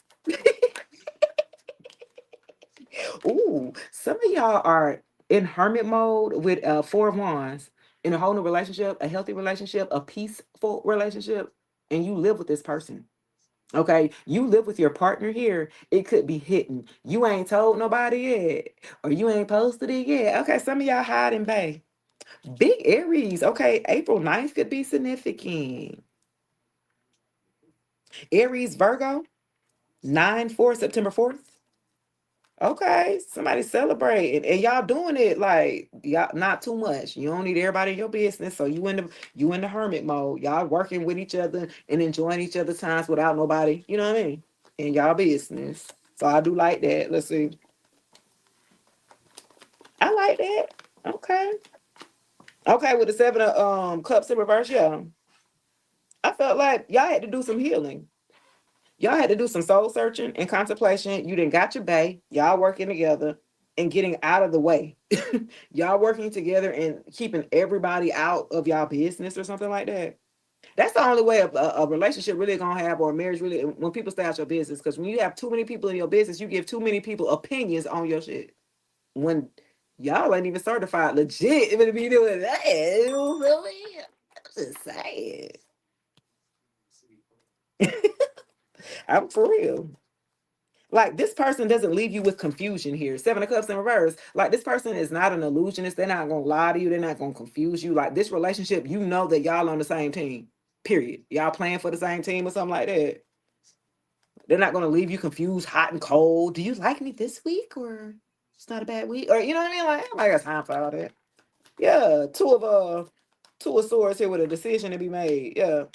Ooh, some of y'all are in hermit mode with 4 of Wands in a whole new relationship, a healthy relationship, a peaceful relationship, and you live with this person. Okay, you live with your partner here. It could be hidden. You ain't told nobody yet, or you ain't posted it yet. Okay, some of y'all hiding, babe. Big Aries. Okay, April 9th could be significant. Aries, Virgo, 9/4, September 4th. Okay, somebody celebrating, and y'all doing it like y'all not too much. You don't need everybody in your business, so you in the hermit mode. Y'all working with each other and enjoying each other's times without nobody. You know what I mean? In y'all business. So I do like that. Let's see. I like that. Okay. Okay, with the seven of cups in reverse, yeah. I felt like y'all had to do some healing. Y'all had to do some soul searching and contemplation. You didn't got your bay. Y'all working together and getting out of the way. Y'all working together and keeping everybody out of y'all business or something like that. That's the only way a relationship really gonna have, or a marriage really, when people stay out your business. Because when you have too many people in your business, you give too many people opinions on your shit. When y'all ain't even certified legit to be doing that. Really? I'm just saying. I'm for real. Like this person doesn't leave you with confusion here. Seven of Cups in reverse. Like this person is not an illusionist. They're not gonna lie to you. They're not gonna confuse you. Like this relationship, you know that y'all on the same team. Period. Y'all playing for the same team or something like that. They're not gonna leave you confused, hot and cold. Do you like me this week or it's not a bad week? Or you know what I mean? Like I got time for all that. Yeah, two of swords here with a decision to be made. Yeah,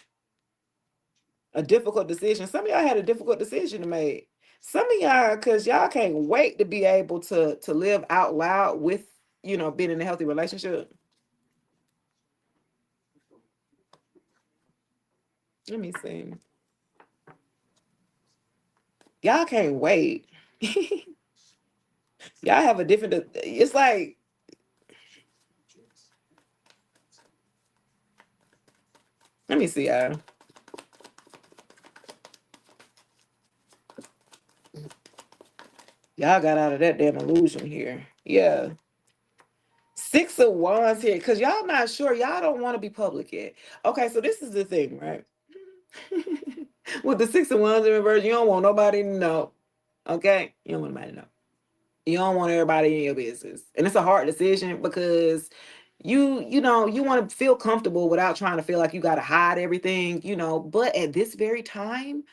a difficult decision. Some of y'all had a difficult decision to make. Some of y'all, because y'all can't wait to be able to live out loud with, being in a healthy relationship. Let me see. Y'all can't wait. Y'all have a different. It's like, let me see, y'all. Y'all got out of that damn illusion here. Yeah. Six of Wands here, because y'all not sure. Y'all don't want to be public yet. Okay, so this is the thing, right? With the Six of Wands in reverse, you don't want nobody to know. Okay? You don't want nobody to know. You don't want everybody in your business. And it's a hard decision because you want to feel comfortable without trying to feel like you got to hide everything. But at this very time,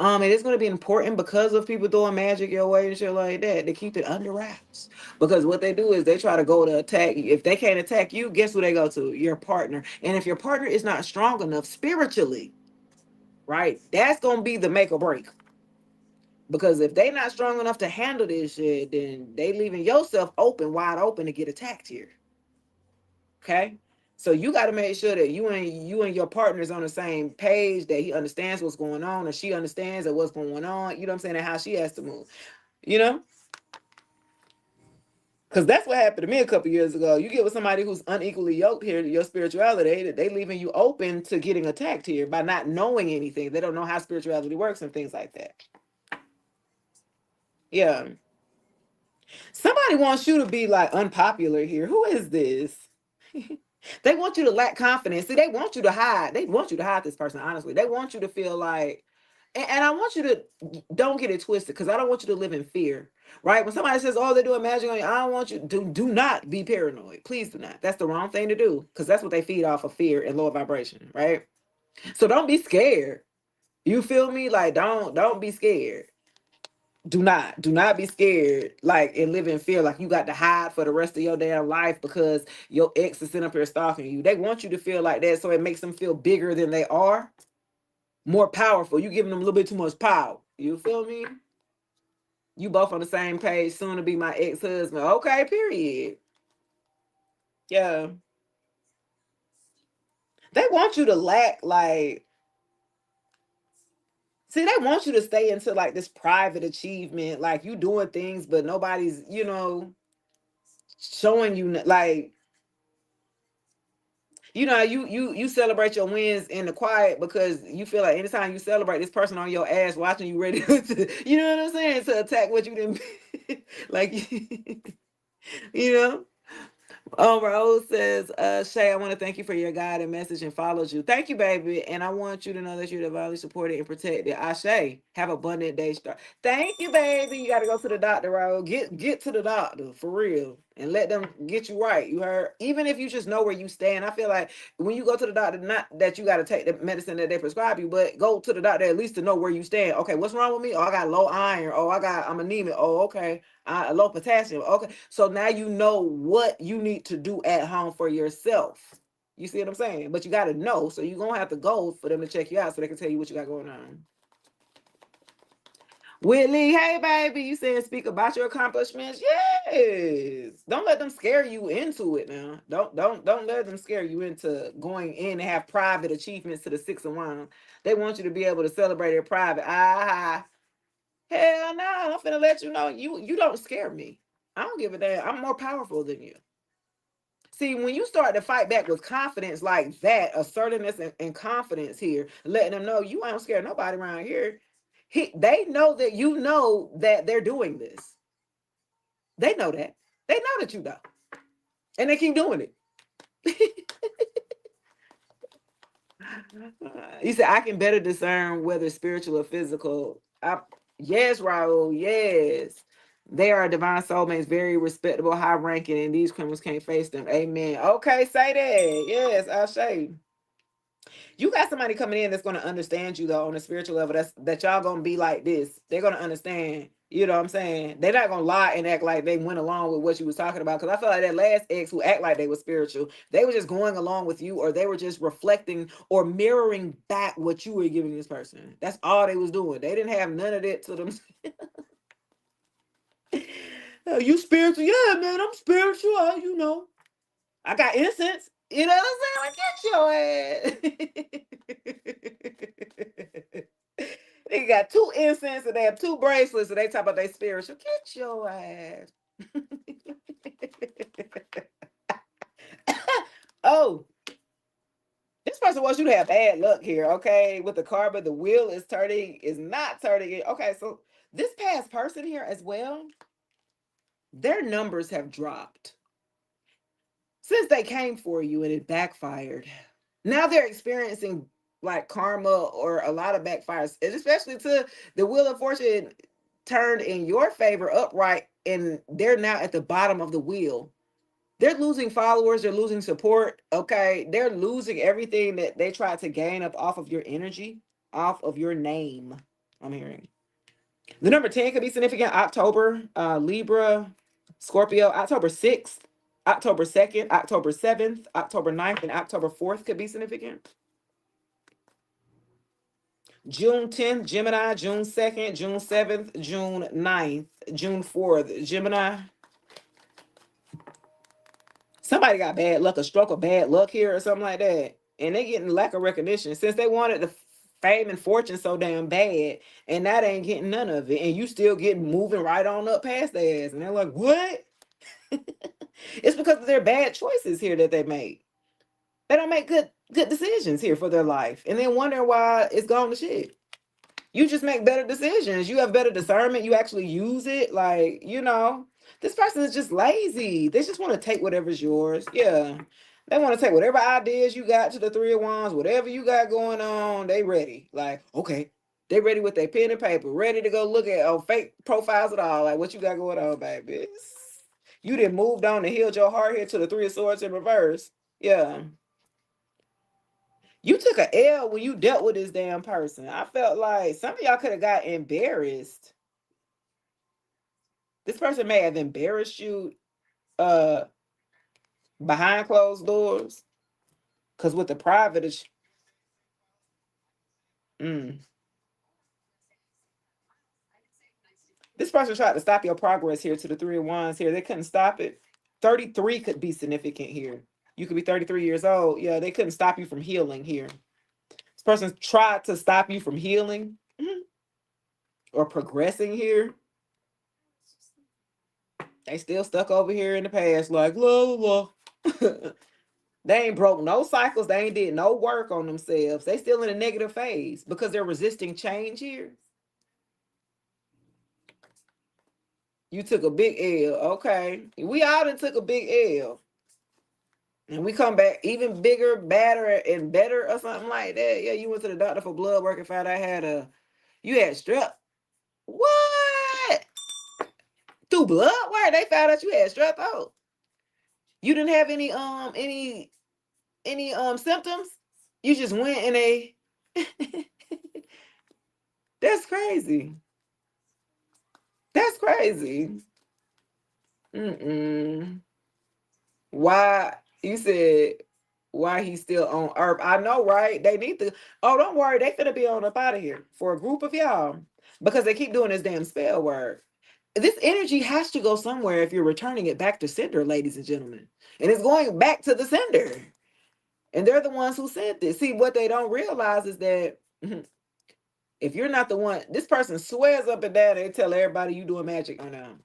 it is going to be important because of people throwing magic your way and shit like that to keep it under wraps. Because what they do is they try to go to attack you. If they can't attack you, guess who they go to? Your partner. And if your partner is not strong enough spiritually, right, that's going to be the make or break. Because if they not strong enough to handle this shit, then they leaving yourself wide open to get attacked here. Okay. So you got to make sure that you and your partner is on the same page, that he understands what's going on, or she understands that what's going on. You know what I'm saying? And how she has to move. You know, because that's what happened to me a couple years ago. You get with somebody who's unequally yoked here to your spirituality, that they leaving you open to getting attacked here by not knowing anything. They don't know how spirituality works and things like that. Yeah. Somebody wants you to be like unpopular here. Who is this? They want you to lack confidence. See, they want you to hide. They want you to hide this person, honestly. They want you to feel like, and I want you to don't get it twisted, because I don't want you to live in fear. Right? When somebody says, oh, they're doing magic on you, I don't want you to do not be paranoid. Please do not. That's the wrong thing to do, because that's what they feed off of, fear and lower vibration, right? So don't be scared. You feel me? Like don't be scared. Do not be scared, like, and live in fear like you got to hide for the rest of your damn life because your ex is sitting up here stalking you. They want you to feel like that, so it makes them feel bigger than they are, more powerful. You giving them a little bit too much power. You feel me? You both on the same page, soon to be my ex-husband. Okay, period. Yeah. They want you to lack, like, see, they want you to stay into like this private achievement, like you doing things but nobody's showing you, like, you celebrate your wins in the quiet because you feel like anytime you celebrate, this person on your ass watching you ready to, you know what I'm saying, to attack what you didn't like. you know Rose says, Shay, I want to thank you for your guided message and follows you. Thank you, baby. And I want you to know that you're divinely supported and protected. Ashe, have a abundant day start. Thank you, baby. You got to go to the doctor, Rose. Get to the doctor for real and let them get you right. You heard? Even if you just know where you stand, I feel like when you go to the doctor, not that you got to take the medicine that they prescribe you, but go to the doctor at least to know where you stand. Okay, what's wrong with me? Oh, I got low iron. Oh, I'm anemic. Oh, okay. Low potassium. Okay, so now you know what you need to do at home for yourself. You see what I'm saying? But you got to know, so you're gonna have to go for them to check you out, so they can tell you what you got going on. Whitley, hey baby, you said speak about your accomplishments. Yes. Don't let them scare you into it now. Don't let them scare you into going in and have private achievements to the 6 of Wands. They want you to be able to celebrate it private. Hell no, I'm finna let you know you don't scare me. I don't give a damn. I'm more powerful than you. See, when you start to fight back with confidence like that, assertiveness and confidence here, letting them know you ain't scared nobody around here. They know that you know that they're doing this. They know that. They know that you know. And they keep doing it. You said I can better discern whether spiritual or physical. Yes, Raul, yes. They are divine soulmates, very respectable, high ranking, and these criminals can't face them. Amen. Okay, say that. Yes, I'll show you. You got somebody coming in that's going to understand you though on a spiritual level. That y'all gonna be like this. They're gonna understand. You know what I'm saying? They're not gonna lie and act like they went along with what you was talking about. Because I feel like that last ex who act like they were spiritual, they were just going along with you, or they were just reflecting or mirroring back what you were giving this person. That's all they was doing. They didn't have none of that to them. Oh, you spiritual? Yeah, man, I'm spiritual. You know, I got incense. You know what I'm saying? Like, get your ass. They got 2 incense and they have 2 bracelets and they talk about they spiritual. Get your ass. Oh, this person wants you to have bad luck here, okay? With the karma, the wheel is not turning. Okay, so this past person here as well, their numbers have dropped since they came for you and it backfired. Now they're experiencing like karma or a lot of backfires, and especially to the wheel of fortune turned in your favor upright, and they're now at the bottom of the wheel. They're losing followers, they're losing support. Okay, they're losing everything that they tried to gain up off of your energy, off of your name. I'm hearing the number 10 could be significant. October, Libra, Scorpio, October 6th, October 2nd, October 7th, October 9th, and October 4th could be significant. June 10th, Gemini, June 2nd, June 7th, June 9th, June 4th, Gemini. Somebody got bad luck, a stroke of bad luck here or something like that. And they getting lack of recognition since they wanted the fame and fortune so damn bad. And that ain't getting none of it. And you still getting moving right on up past their ass. And they're like, what? It's because of their bad choices here that they made. They don't make good decisions here for their life. And then wonder why it's gone to shit. You just make better decisions. You have better discernment. You actually use it. Like, this person is just lazy. They just want to take whatever's yours. Yeah. They want to take whatever ideas you got to the 3 of Wands, whatever you got going on, they ready. Like, okay. They ready with their pen and paper, ready to go look at fake profiles at all. Like, what you got going on, baby? You didn't moved on and healed your heart here to the 3 of Swords in reverse. Yeah. You took a L when you dealt with this damn person. I felt like some of y'all could have got embarrassed. This person may have embarrassed you uh behind closed doors. Cause with the private mm, this person tried to stop your progress here to the 3 of Wands here. They couldn't stop it. 33 could be significant here. You could be 33 years old. Yeah, they couldn't stop you from healing here. This person tried to stop you from healing or progressing here. They still stuck over here in the past, like, la la la. They ain't broke no cycles. They ain't did no work on themselves. They still in a negative phase because they're resisting change here. You took a big L. Okay. We all done took a big L. and we come back even bigger, badder, and better, or something like that. Yeah, you went to the doctor for blood work and found out you had strep. What? Through blood work, they found out you had strep throat. You didn't have any symptoms. You just went and they. That's crazy. That's crazy. Mm-mm. Why you said why he's still on Earth? I know, right? They need to. Oh, don't worry, they finna be on up out of here for a group of y'all because they keep doing this damn spell word. This energy has to go somewhere if you're returning it back to sender, ladies and gentlemen, and it's going back to the sender. And they're the ones who sent this. See, what they don't realize is that if you're not the one, this person swears up and down and tell everybody you doing magic on them.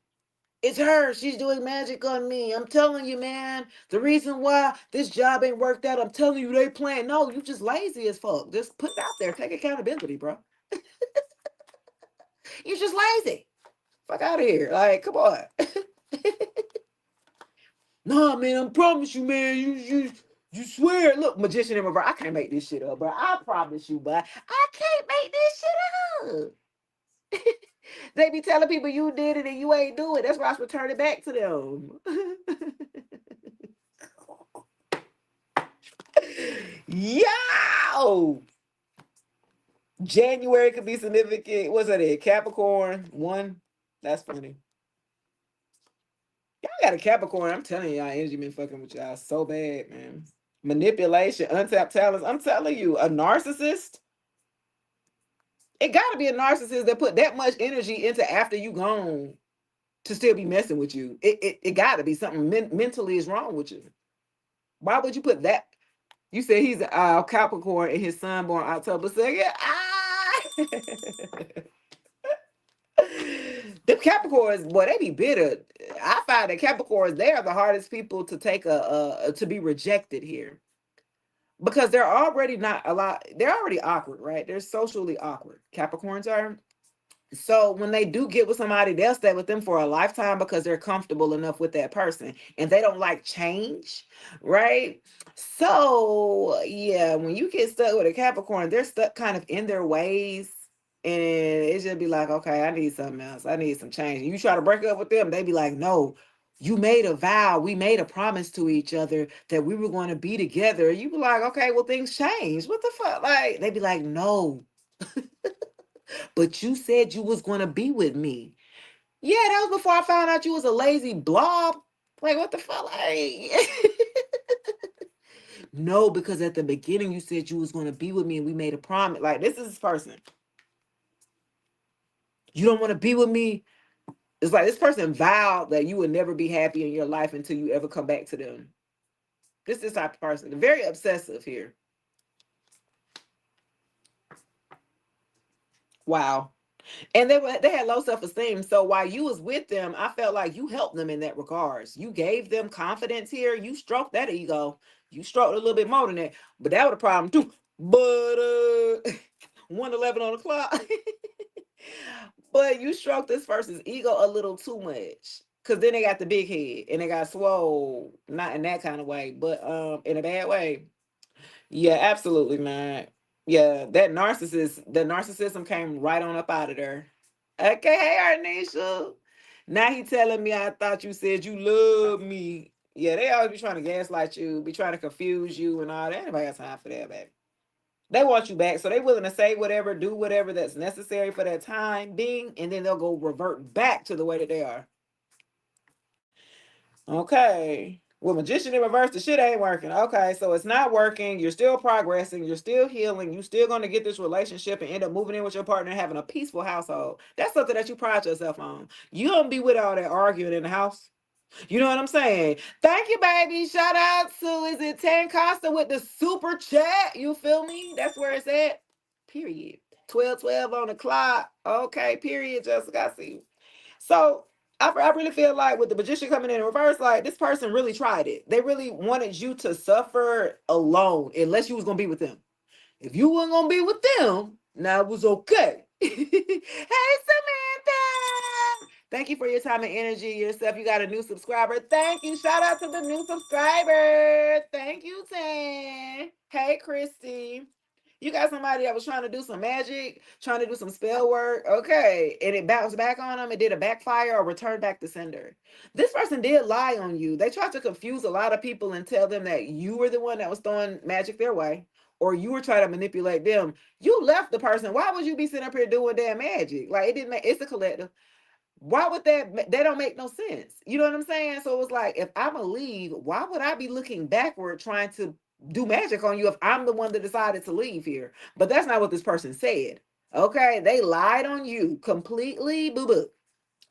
It's her. She's doing magic on me. I'm telling you, man. The reason why this job ain't worked out, I'm telling you, they playing. No, you just lazy as fuck. Just put it out there. Take accountability, bro. You're just lazy. Fuck out of here. Like, come on. Nah, man, I promise you, man. You swear. Look, magician in reverse. I can't make this shit up, bro. I promise you, but I can't make this shit up. They be telling people you did it and you ain't do it. That's why I should return it back to them. Yo! January could be significant. What's that? Capricorn one. That's funny. Y'all got a Capricorn. I'm telling y'all, energy been fucking with y'all so bad, man. Manipulation, untapped talents. I'm telling you, a narcissist. It got to be a narcissist that put that much energy into after you gone to still be messing with you. It got to be something mentally is wrong with you. Why would you put that? You said he's a Capricorn and his son born October 2nd. Ah! The Capricorns, boy, they be bitter. I find that Capricorns, they are the hardest people to take to be rejected here because they're already not a lot. They're already awkward, right? They're socially awkward. Capricorns are. So when they do get with somebody, they'll stay with them for a lifetime because they're comfortable enough with that person and they don't like change, right? So yeah, when you get stuck with a Capricorn, they're stuck kind of in their ways. And it just be like, okay, I need something else. I need some change. And you try to break up with them, they be like, no, you made a vow. We made a promise to each other that we were going to be together. You be like, okay, well, things change. What the fuck? Like, they be like, no, but you said you was going to be with me. Yeah, that was before I found out you was a lazy blob. Like, what the fuck? Like, no, because at the beginning you said you was going to be with me and we made a promise. Like, this is this person. You don't want to be with me. It's like this person vowed that you would never be happy in your life until you ever come back to them. This type of person. They're very obsessive here. Wow. And they had low self-esteem. So while you was with them, I felt like you helped them in that regards. You gave them confidence here. You stroked that ego. You stroked a little bit more than that. But that was a problem too. But 1:11 on the clock. But you stroked this person's ego a little too much. Cause then they got the big head and they got swole. Not in that kind of way, but in a bad way. Yeah, absolutely, man. Yeah, the narcissism came right on up out of there. Okay, hey Arnisha. Now he telling me I thought you said you love me. Yeah, they always be trying to gaslight you, be trying to confuse you and all that. Anybody got time for that, baby? They want you back, so they willing to say whatever, do whatever that's necessary for that time being, and then they'll go revert back to the way that they are. Okay. Well, magician in reverse, the shit ain't working. Okay, so it's not working. You're still progressing. You're still healing. You're still going to get this relationship and end up moving in with your partner and having a peaceful household. That's something that you pride yourself on. You don't be with all that arguing in the house. You know what I'm saying? Thank you, baby. Shout out to, is it Tan Costa with the super chat? You feel me? That's where it's at. Period. 12:12 on the clock. Okay, period, Jessica. I see you. So I really feel like with the magician coming in reverse, like this person really tried it. They really wanted you to suffer alone unless you was gonna be with them. If you weren't gonna be with them, now it was okay. Hey Samantha, Thank you for your time and energy yourself. You got a new subscriber. Thank you. Shout out to the new subscriber. Thank you, Tan. Hey, Christy. You got somebody that was trying to do some magic, trying to do some spell work. Okay. And it bounced back on them. It did a backfire or return back to sender. This person did lie on you. They tried to confuse a lot of people and tell them that you were the one that was throwing magic their way, or you were trying to manipulate them. You left the person. Why would you be sitting up here doing damn magic? Like, it didn't make, it's a collective. Why would that don't make no sense? You know what I'm saying? So it was like, if I'm gonna leave, why would I be looking backward trying to do magic on you if I'm the one that decided to leave here? But that's not what this person said. Okay, they lied on you completely, boo boo.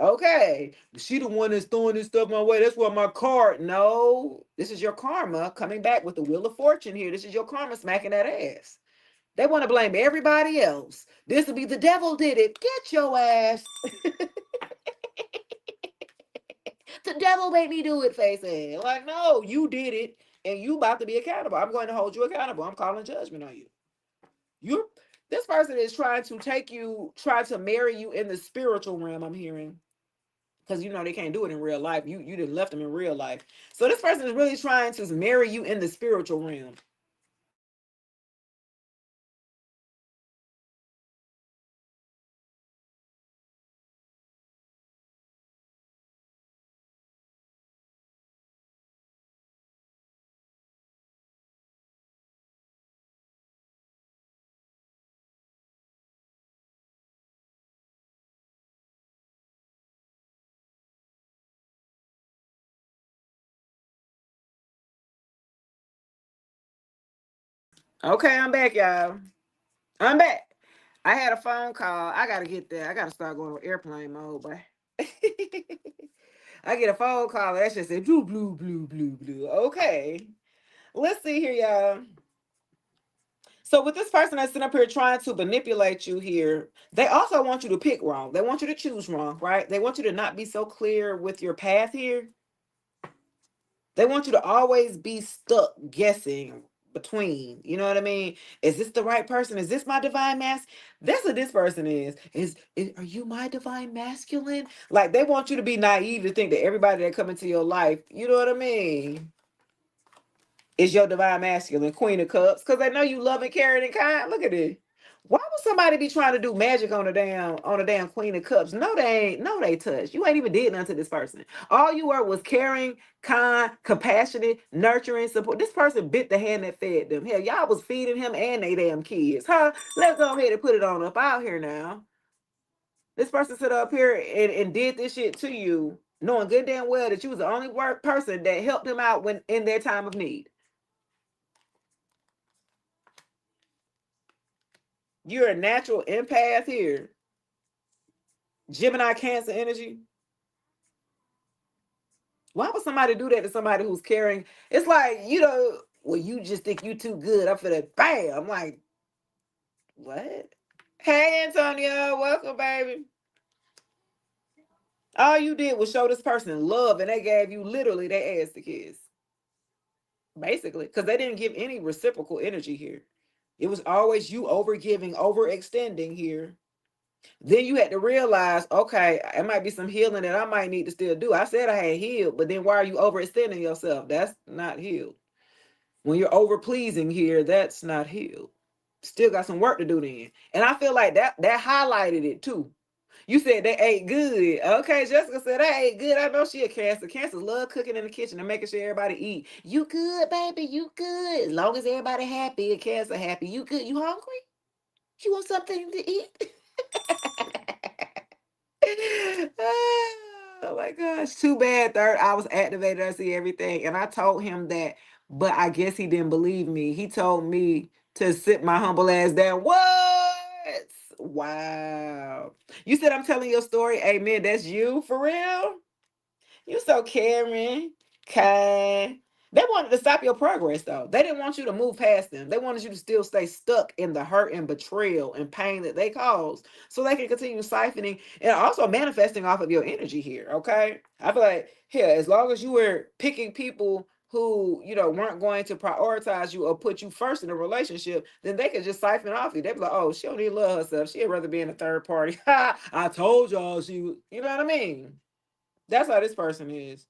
Okay, she the one that's throwing this stuff my way. That's why my card. No, this is your karma coming back with the wheel of fortune here. This is your karma smacking that ass. They want to blame everybody else. This will be the devil did it. Get your ass. The devil made me do it, face ass. Like, no, you did it, and you about to be accountable. I'm going to hold you accountable. I'm calling judgment on you. You're this person is trying to take you, try to marry you in the spiritual realm. I'm hearing, because you know they can't do it in real life. You didn't left them in real life. So this person is really trying to marry you in the spiritual realm. Okay, I'm back, y'all. I'm back. I had a phone call. I gotta get there. I gotta start going on airplane mode, boy. I get a phone call. That shit said blue, blue, blue, blue, blue. Okay. Let's see here, y'all. So with this person that's sitting up here trying to manipulate you here, they also want you to pick wrong. They want you to choose wrong, right? They want you to not be so clear with your path here. They want you to always be stuck guessing between. You know what I mean? Is this the right person? Is this my divine mask? That's what this person is. Are you my divine masculine? Like, they want you to be naive to think that everybody that come into your life, you know what I mean, is your divine masculine, Queen of Cups, because they know you love and caring and kind. Look at it. Why would somebody be trying to do magic on a damn Queen of Cups? No, they ain't. No, they touch. You ain't even did nothing to this person. All you were was caring, kind, compassionate, nurturing, support. This person bit the hand that fed them. Hell, y'all was feeding him and they damn kids, huh? Let's go ahead and put it on up out here now. This person sit up here and did this shit to you, knowing good damn well that you was the only person that helped them out when in their time of need. You're a natural empath here. Gemini Cancer energy. Why would somebody do that to somebody who's caring? It's like, well, you just think you too good. I'm finna bam. I'm like, what? Hey, Antonio, welcome, baby. All you did was show this person love, and they gave you literally their ass to kiss, basically, because they didn't give any reciprocal energy here. It was always you overgiving, overextending here. Then you had to realize, okay, it might be some healing that I might need to still do. I said I had healed, but then why are you overextending yourself? That's not healed. When you're over pleasing here, that's not healed. Still got some work to do then. And I feel like that highlighted it too. You said they ate good. Okay, Jessica said they ate good. I know she a Cancer. Cancers love cooking in the kitchen and making sure everybody eat. You good, baby? You good? As long as everybody happy and Cancer happy, you good? You hungry? You want something to eat? Oh my gosh. Too bad third I was activated. I see everything. And I told him that, but I guess he didn't believe me. He told me to sit my humble ass down. What? Wow. You said I'm telling your story. Amen. That's you for real? You so caring, kind. They wanted to stop your progress, though. They didn't want you to move past them. They wanted you to still stay stuck in the hurt and betrayal and pain that they caused, so they can continue siphoning and also manifesting off of your energy here. Okay, I feel like here, as long as you were picking people who, weren't going to prioritize you or put you first in a relationship, then they could just siphon off you. They'd be like, oh, she don't even love herself. She'd rather be in a third party. I told y'all she was, you know what I mean? That's how this person is.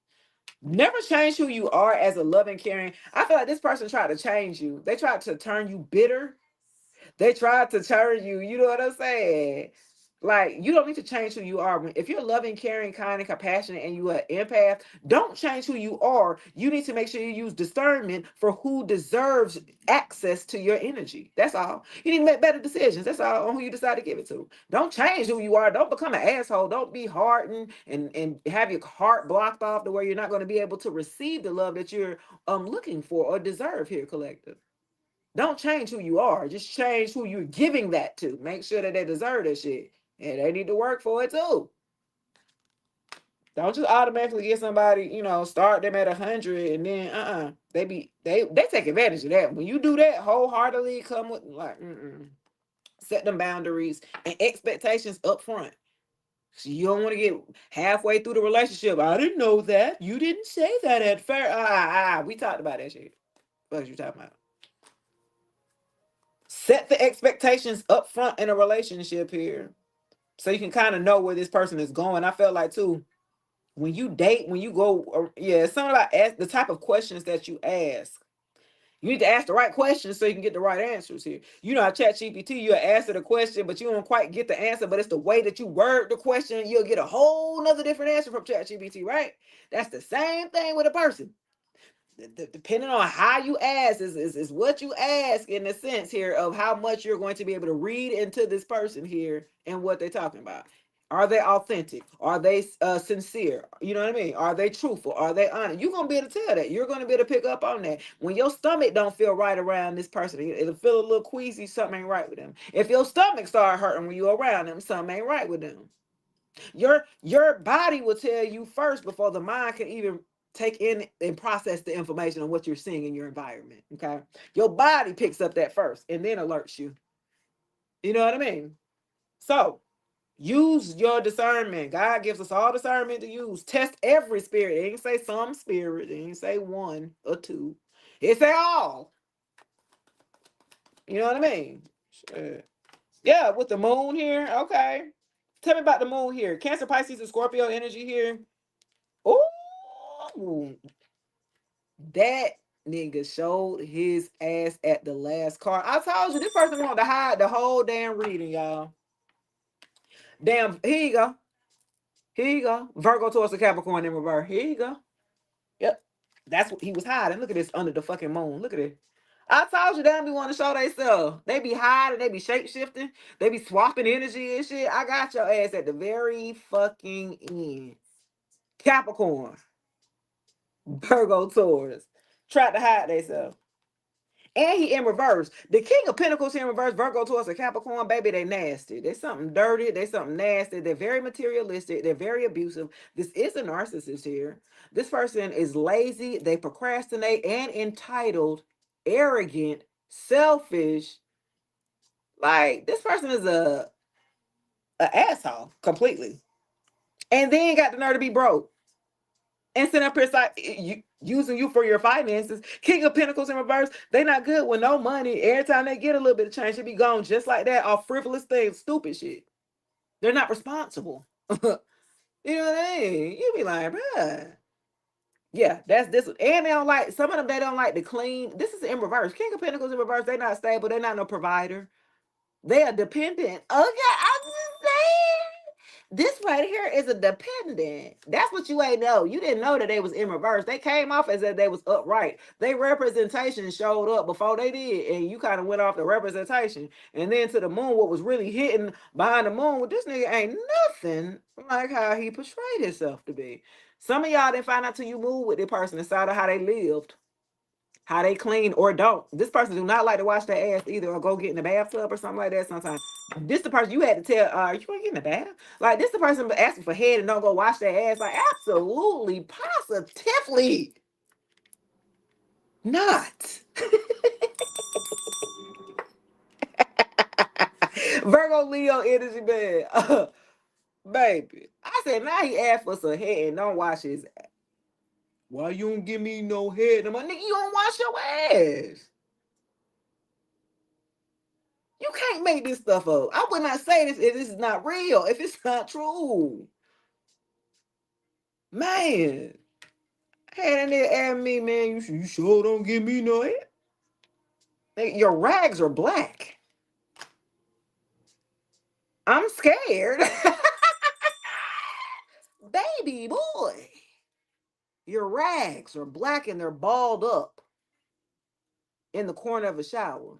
Never change who you are as a loving, caring. I feel like this person tried to change you. They tried to turn you bitter. They tried to turn you, you know what I'm saying? Like, you don't need to change who you are. If you're loving, caring, kind, and compassionate, and you're an empath, don't change who you are. You need to make sure you use discernment for who deserves access to your energy. That's all. You need to make better decisions. That's all on who you decide to give it to. Don't change who you are. Don't become an asshole. Don't be hardened and have your heart blocked off to where you're not going to be able to receive the love that you're looking for or deserve here, collective. Don't change who you are. Just change who you're giving that to. Make sure that they deserve that shit. And they need to work for it too. Don't just automatically get somebody, start them at 100 and then they take advantage of that. When you do that wholeheartedly, come with like set them boundaries and expectations up front. So you don't want to get halfway through the relationship. I didn't know that. You didn't say that at first. We talked about that shit. What you talking about? Set the expectations up front in a relationship here so you can kind of know where this person is going. I felt like too, when you date, when you go, it's something about the type of questions that you ask. You need to ask the right questions so you can get the right answers here. You know, Chat GPT, you'll answer the question, but you don't quite get the answer, but it's the way that you word the question, you'll get a whole nother different answer from Chat GPT, right? That's the same thing with a person. Depending on how you ask is what you ask in the sense here of how much you're going to be able to read into this person here and what they're talking about. Are they authentic? Are they sincere? You know what I mean? Are they truthful? Are they honest? You're gonna be able to tell that. You're gonna be able to pick up on that. When your stomach don't feel right around this person, it'll feel a little queasy. Something ain't right with them. If your stomach start hurting when you're around them, something ain't right with them. Your body will tell you first before the mind can even take in and process the information on what you're seeing in your environment. Okay, your body picks up that first and then alerts you. You know what I mean? So use your discernment. God gives us all discernment to use. Test every spirit. It ain't say some spirit. It ain't say one or two. It say all. You know what I mean? Sure. Yeah, with the moon here. Okay. Tell me about the moon here. Cancer, Pisces, and Scorpio energy here. Oh, that nigga showed his ass at the last card. I told you this person wanted to hide the whole damn reading, y'all. Damn, here you go. Here you go. Virgo towards the Capricorn in reverse. Here you go. Yep. That's what he was hiding. Look at this under the fucking moon. Look at it. I told you they don't be want to show themselves. They be hiding, they be shape shifting, they be swapping energy and shit. I got your ass at the very fucking end. Capricorn. Virgo Taurus. Tried to hide themselves. And he in reverse. The King of Pentacles here in reverse, Virgo Taurus, a Capricorn, baby, they nasty. They something dirty. They something nasty. They're very materialistic. They're very abusive. This is a narcissist here. This person is lazy. They procrastinate and entitled, arrogant, selfish. Like, this person is a asshole completely. And then got the nerve to be broke. And sitting up here using you for your finances. King of Pentacles in reverse, they not good with no money. Every time they get a little bit of change, they be gone just like that off frivolous things, stupid shit. They're not responsible. You know what I mean? You be like, bruh. Yeah, that's this. And they don't like, some of them, they don't like to clean. This is in reverse. King of Pentacles in reverse, they not stable. They're not no provider. They are dependent. Okay, I'm just saying. This right here is a dependent. That's what you ain't know. You didn't know that they was in reverse. They came off as if they was upright. They representation showed up before they did, and you kind of went off the representation. And then to the moon, what was really hidden behind the moon, well, this nigga ain't nothing like how he portrayed himself to be. Some of y'all didn't find out till you moved with the person inside of how they lived, how they clean or don't. This person do not like to wash their ass either or go get in the bathtub or something like that sometimes. This the person you had to tell, you want to get in the bath? Like, this the person asking for head and don't go wash their ass. Like, absolutely, positively not. Virgo Leo energy, man. Baby. I said, now he asked for some head and don't wash his ass. Why you don't give me no head? And I'm like, nigga, you don't wash your ass. You can't make this stuff up. I would not say this if this is not real, if it's not true. Man, had in there at me, man, you sure don't give me no head. Your rags are black. I'm scared. Baby boy, your rags are black and they're balled up in the corner of a shower.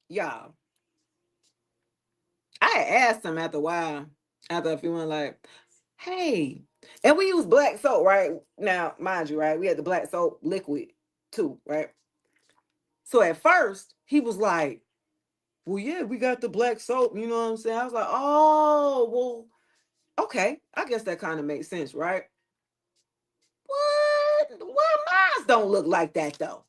Y'all, I had asked him after a while, after a few months, like, hey, and we use black soap, right? Now, mind you, right? We had the black soap liquid too, right? So at first, he was like, well, yeah, we got the black soap, you know what I'm saying? I was like, oh, well, okay. I guess that kind of makes sense, right? What? Why mine don't look like that though?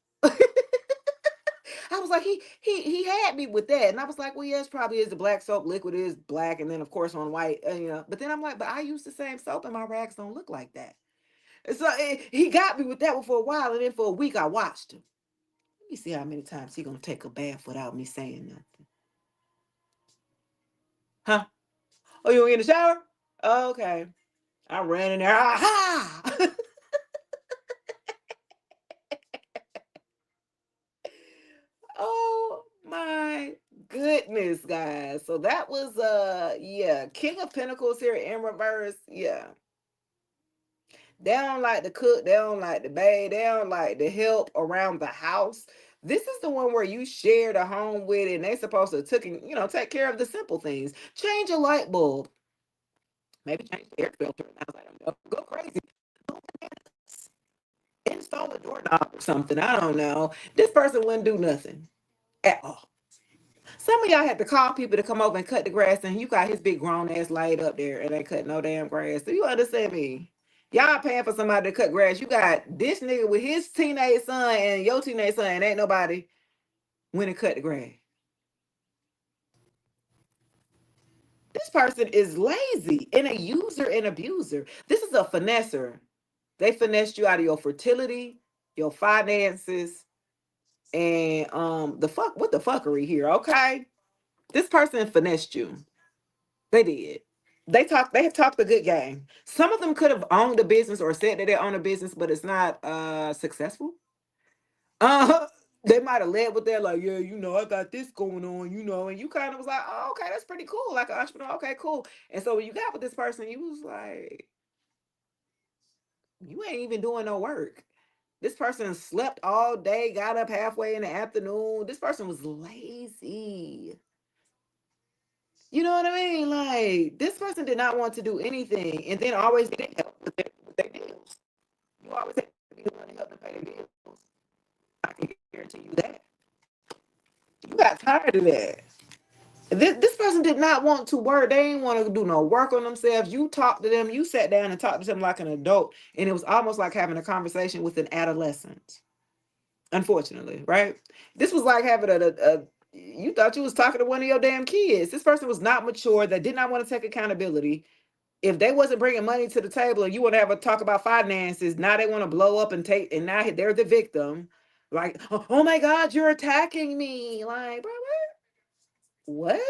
I was like, he had me with that, and I was like, well, yes, probably is the black soap liquid is black, and then of course on white, you know. But then I'm like, but I use the same soap, and my rags don't look like that. And so he got me with that one for a while, and then for a week I watched him. Let me see how many times he gonna take a bath without me saying nothing. Huh? Oh, you in the shower? Okay. I ran in there. Aha! Oh my goodness, guys. So that was yeah, King of Pentacles here in reverse. Yeah. They don't like to cook, they don't like to bathe, they don't like to help around the house. This is the one where you share the home with and they supposed to take care of the simple things. Change a light bulb. Maybe change the air filter. I was like, go crazy. Install a doorknob or something. I don't know. This person wouldn't do nothing at all. Some of y'all had to call people to come over and cut the grass, and you got his big grown ass laid up there, and they cut no damn grass. Do you understand me? Y'all paying for somebody to cut grass. You got this nigga with his teenage son and your teenage son, and ain't nobody went and cut the grass. This person is lazy and a user and abuser. This is a finesser. They finessed you out of your fertility, your finances, and the fuckery here, okay? This person finessed you. They did. They have talked a good game. Some of them could have owned a business or said that they own a business, but it's not successful. Uh they might have led with that, like, yeah, I got this going on, and you kind of was like, oh, okay, that's pretty cool, like an entrepreneur. Okay, cool. And so when you got with this person, you was like, you ain't even doing no work. This person slept all day, got up halfway in the afternoon. This person was lazy. You know what I mean? Like, this person did not want to do anything and then always needed help with their bills. You always have to be running up to pay their bills. I can guarantee you that. You got tired of that. This person did not want to work. They didn't want to do no work on themselves. You talked to them, you sat down and talked to them like an adult, and it was almost like having a conversation with an adolescent. Unfortunately, right? This was like having a you thought you was talking to one of your damn kids. This person was not mature. They did not want to take accountability. If they wasn't bringing money to the table and you want to have a talk about finances, now they want to blow up and take, and now they're the victim. Like, oh my God, you're attacking me. Like, bro, what?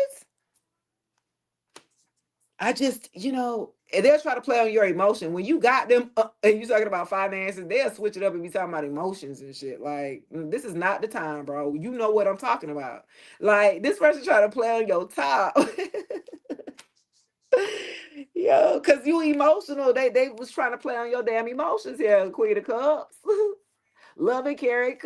I just, and they'll try to play on your emotion. When you got them and you talking about finances, they'll switch it up and be talking about emotions and shit. Like, this is not the time, bro. You know what I'm talking about. Like, this person trying to play on your top. Yo, because you emotional. They was trying to play on your damn emotions here, Queen of Cups. Love and carry.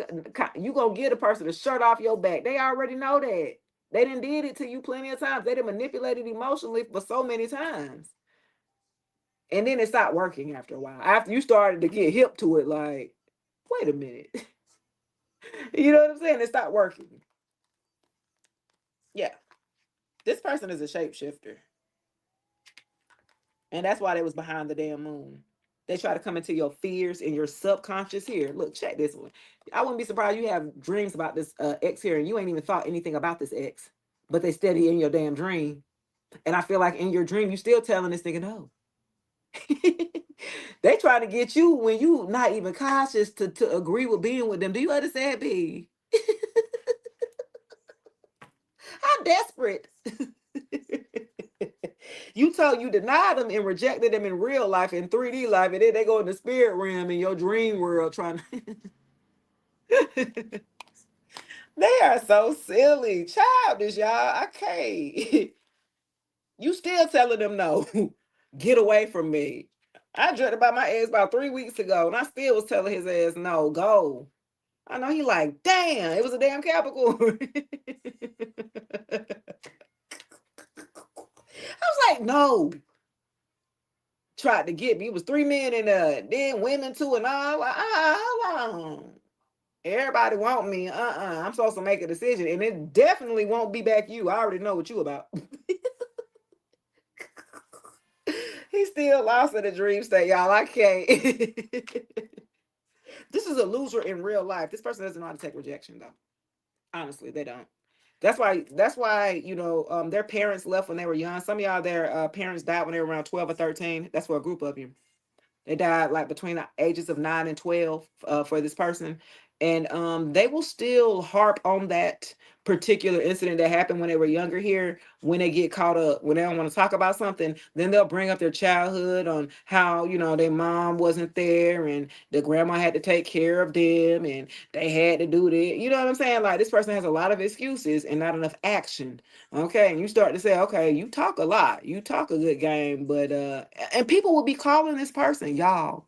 You gonna get a person a shirt off your back. They already know that. They done did it to you plenty of times. They done manipulated emotionally for so many times. And then it stopped working after a while. After you started to get hip to it, like, wait a minute. You know what I'm saying? It stopped working. Yeah. This person is a shapeshifter. And that's why they was behind the damn moon. They try to come into your fears and your subconscious here. Look, check this one. I wouldn't be surprised you have dreams about this ex here and you ain't even thought anything about this ex, but they steady in your damn dream. And I feel like in your dream, you still telling this nigga no. They trying to get you when you not even conscious to agree with being with them. Do you understand, B? How desperate. You deny them and rejected them in real life, in 3D life, and then they go in the spirit realm in your dream world trying to. They are so silly, childish, y'all. I can't. You still telling them no. Get away from me. I dreamt about my ex about 3 weeks ago, and I still was telling his ass no, go. I know he like, damn, it was a damn Capricorn. I was like, no. Tried to get me. It was three men and then women too, and all. Like, hold on. Everybody want me. I'm supposed to make a decision, and it definitely won't be back you. I already know what you about. He still lost in the dream state, y'all. I can't. This is a loser in real life. This person doesn't know how to take rejection, though. Honestly, they don't. That's why their parents left when they were young. Some of y'all, their parents died when they were around 12 or 13. That's for a group of you. They died like between the ages of 9 and 12 for this person. And they will still harp on that particular incident that happened when they were younger here. When they get caught up, when they don't want to talk about something, then they'll bring up their childhood on how, their mom wasn't there and the grandma had to take care of them and they had to do that. You know what I'm saying? Like this person has a lot of excuses and not enough action. Okay. And you start to say, okay, you talk a lot, you talk a good game, but and people will be calling this person, y'all.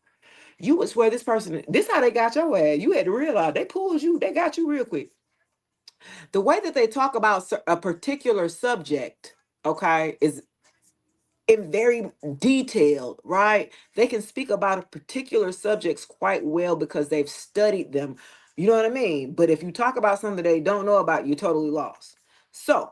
You would swear this how they got your ass. You had to realize they pulled you, they got you real quick. The way that they talk about a particular subject, okay, is in very detailed, right? They can speak about a particular subjects quite well because they've studied them. You know what I mean? But if you talk about something they don't know about, you're totally lost. So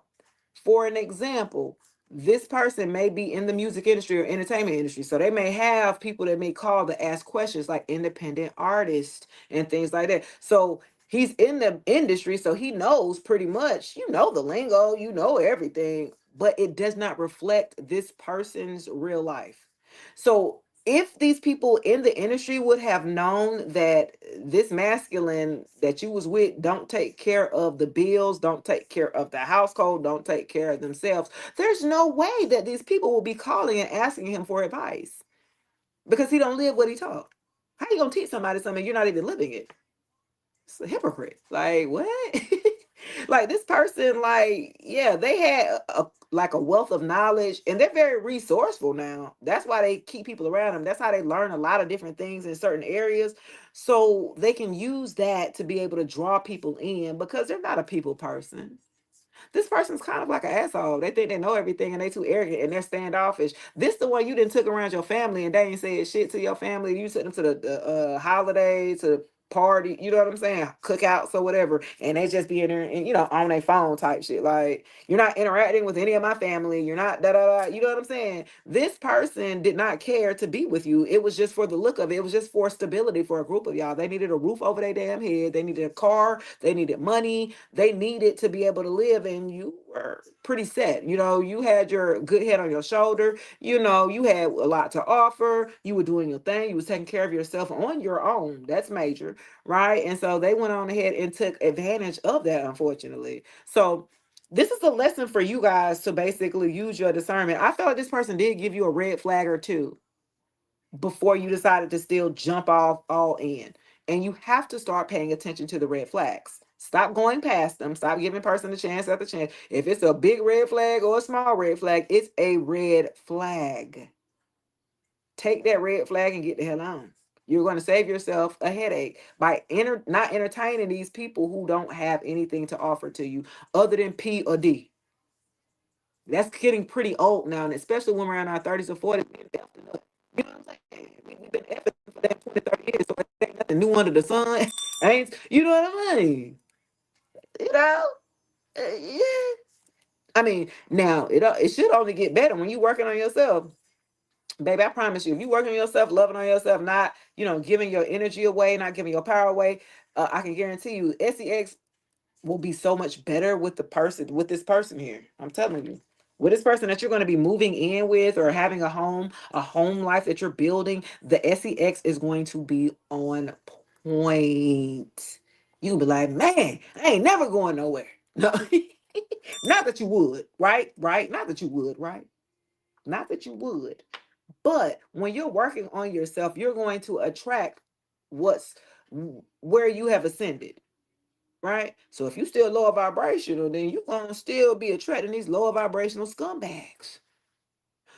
for an example, this person may be in the music industry or entertainment industry. So they may have people that may call to ask questions like independent artists and things like that. So he's in the industry, so he knows pretty much, the lingo, everything, but it does not reflect this person's real life. So if these people in the industry would have known that this masculine that you was with don't take care of the bills, don't take care of the household, don't take care of themselves, there's no way that these people will be calling and asking him for advice because he don't live what he taught. How you gonna teach somebody something you're not even living it? It's a hypocrite. Like what? Like this person, like, yeah, they had like a wealth of knowledge and they're very resourceful now. That's why they keep people around them. That's how they learn a lot of different things in certain areas. So they can use that to be able to draw people in because they're not a people person. This person's kind of like an asshole. They think they know everything and they too arrogant and they're standoffish. This the one you didn't took around your family and they ain't said shit to your family. You took them to the holidays, to the party, you know what I'm saying? Cookouts or whatever. And they just be in there and on their phone type shit. Like you're not interacting with any of my family. You're not da da da. You know what I'm saying? This person did not care to be with you. It was just for the look of it. It was just for stability for a group of y'all. They needed a roof over their damn head. They needed a car. They needed money. They needed to be able to live, and you were pretty set. You had your good head on your shoulder. You had a lot to offer. You were doing your thing. You was taking care of yourself on your own. That's major, right? And so they went on ahead and took advantage of that, unfortunately. So this is a lesson for you guys to basically use your discernment. I felt like this person did give you a red flag or two before you decided to still jump off all in. And you have to start paying attention to the red flags. Stop going past them. Stop giving person a chance after chance. If it's a big red flag or a small red flag, it's a red flag. Take that red flag and get the hell on. You're going to save yourself a headache by not entertaining these people who don't have anything to offer to you other than P or D. That's getting pretty old now, and especially when we're in our 30s or 40s. You know what I'm saying? We've been effing for that 20, 30 years, so it ain't nothing new under the sun. Ain't you know what I mean? You know? Yeah. I mean, now it should only get better when you working on yourself. Baby, I promise you, if you working on yourself, loving on yourself, not, giving your energy away, not giving your power away, I can guarantee you, SEX will be so much better with this person here. I'm telling you. With this person that you're going to be moving in with or having a home life that you're building, the SEX is going to be on point. You'll be like, man, I ain't never going nowhere. No, not that you would, right? Right? Not that you would, right? Not that you would. But when you're working on yourself, you're going to attract what's where you have ascended, right? So if you still lower vibrational, then you're gonna still be attracting these lower vibrational scumbags.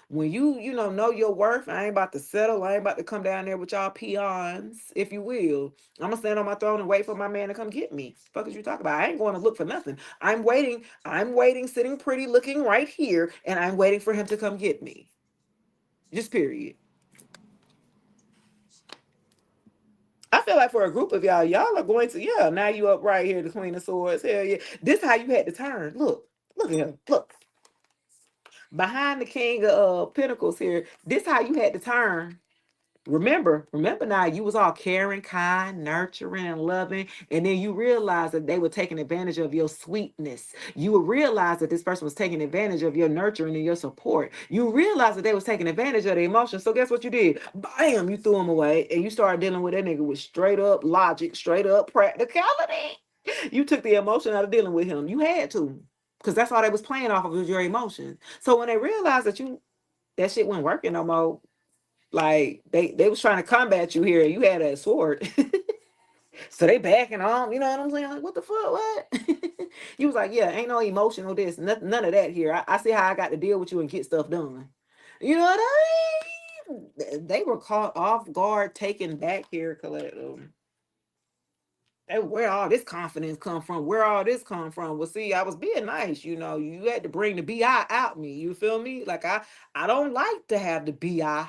When you know your worth, I ain't about to settle. I ain't about to come down there with y'all peons, if you will. I'm gonna stand on my throne and wait for my man to come get me. Fuck is you talking about? I ain't going to look for nothing. I'm waiting. I'm waiting, sitting pretty, looking right here, and I'm waiting for him to come get me. Just period. I feel like for a group of y'all are going to, yeah, now you up right here, the Queen of Swords. Hell yeah. This how you had to turn. Look at him. Look. Behind the King of Pentacles here, this how you had to turn. Remember now, you was all caring, kind, nurturing, and loving, and then you realized that they were taking advantage of your sweetness. You would realize that this person was taking advantage of your nurturing and your support. You realized that they was taking advantage of the emotions. So guess what you did? Bam, you threw them away, and you started dealing with that nigga with straight up logic, straight up practicality. You took the emotion out of dealing with him. You had to, because that's all they was playing off of was your emotions. So when they realized that shit wasn't working no more, like they was trying to combat you here. You had a sword. So they backing on, you know what I'm saying? Like, what the fuck? What? You was like, yeah, ain't no emotional this, none of that here. I see how I got to deal with you and get stuff done. You know what I mean? They were caught off guard, taken back here, collective. Where all this confidence come from? Where all this come from? Well, see, I was being nice, You had to bring the bi out me. You feel me? Like I don't like to have the bi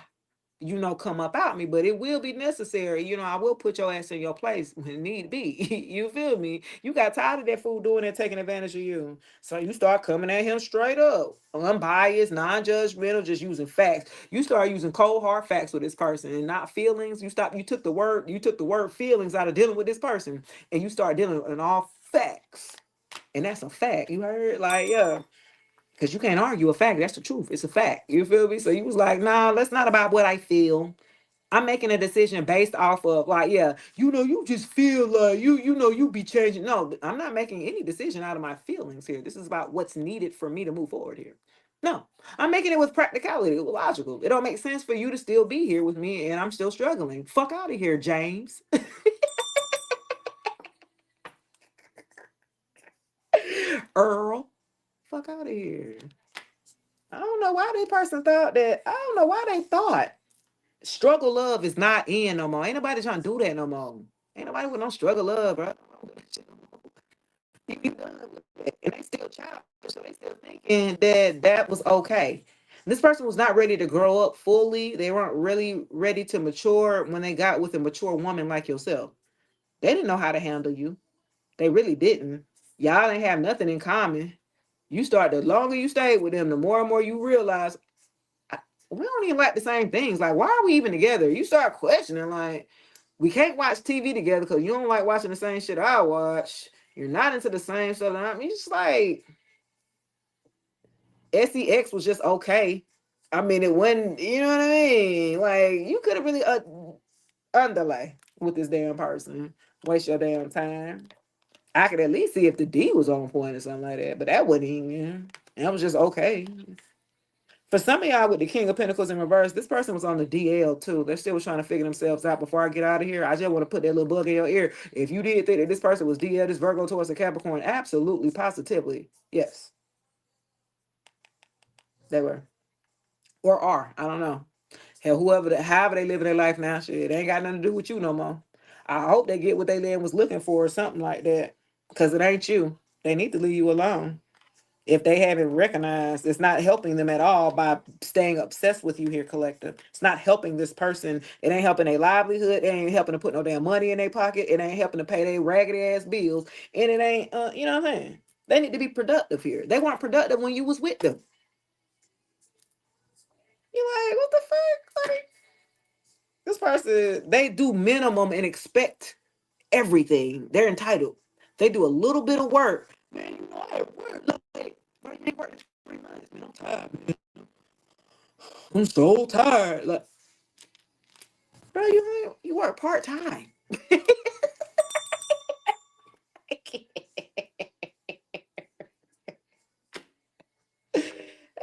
come up out me, but it will be necessary. I will put your ass in your place when need be. You feel me? You got tired of that fool doing and taking advantage of you. So you start coming at him straight up, unbiased, non-judgmental, just using facts. You start using cold hard facts with this person and not feelings. You took the word feelings out of dealing with this person and you start dealing in all facts. And that's a fact. You heard? Like, yeah. Because you can't argue a fact. That's the truth. It's a fact. You feel me? So you was like, nah, that's not about what I feel. I'm making a decision based off of like, yeah, you just feel like you be changing. No, I'm not making any decision out of my feelings here. This is about what's needed for me to move forward here. No, I'm making it with practicality, with logical. It don't make sense for you to still be here with me and I'm still struggling. Fuck out of here, James. Earl. Fuck out of here. I don't know why that person thought that. I don't know why they thought struggle love is not in no more. Ain't nobody trying to do that no more. Ain't nobody with no struggle love, bro. You be done with it. And they still child, so they still thinking that that was okay. This person was not ready to grow up fully. They weren't really ready to mature when they got with a mature woman like yourself. They didn't know how to handle you. They really didn't. Y'all didn't have nothing in common. The longer you stayed with them, the more and more you realize we don't even like the same things. Like, why are we even together? You start questioning, like, we can't watch TV together because you don't like watching the same shit I watch. You're not into the same stuff. I mean, it's just like SEX was just okay. I mean, it wasn't, you know what I mean? Like, you could have really underlay with this damn person. Waste your damn time. I could at least see if the D was on point or something like that, but that wasn't even. That was just okay. For some of y'all with the King of Pentacles in reverse, this person was on the DL too. They're still trying to figure themselves out. Before I get out of here, I just want to put that little bug in your ear. If you did think that this person was DL, this Virgo, Taurus, a Capricorn, absolutely, positively, yes, they were or are. I don't know. Hell, however they live their life now, shit, it ain't got nothing to do with you no more. I hope they get what they land was looking for or something like that, because it ain't you. They need to leave you alone. If they haven't recognized, it's not helping them at all by staying obsessed with you here, collective. It's not helping this person. It ain't helping their livelihood. It ain't helping to put no damn money in their pocket. It ain't helping to pay their raggedy ass bills. And it ain't, you know what I'm saying? They need to be productive here. They weren't productive when you was with them. You're like, what the fuck? Like, this person, they do minimum and expect everything. They're entitled. They do a little bit of work. Man, you know, I work. Look, they work Reminds me, I'm tired. I'm so tired. Like, bro, you work part time.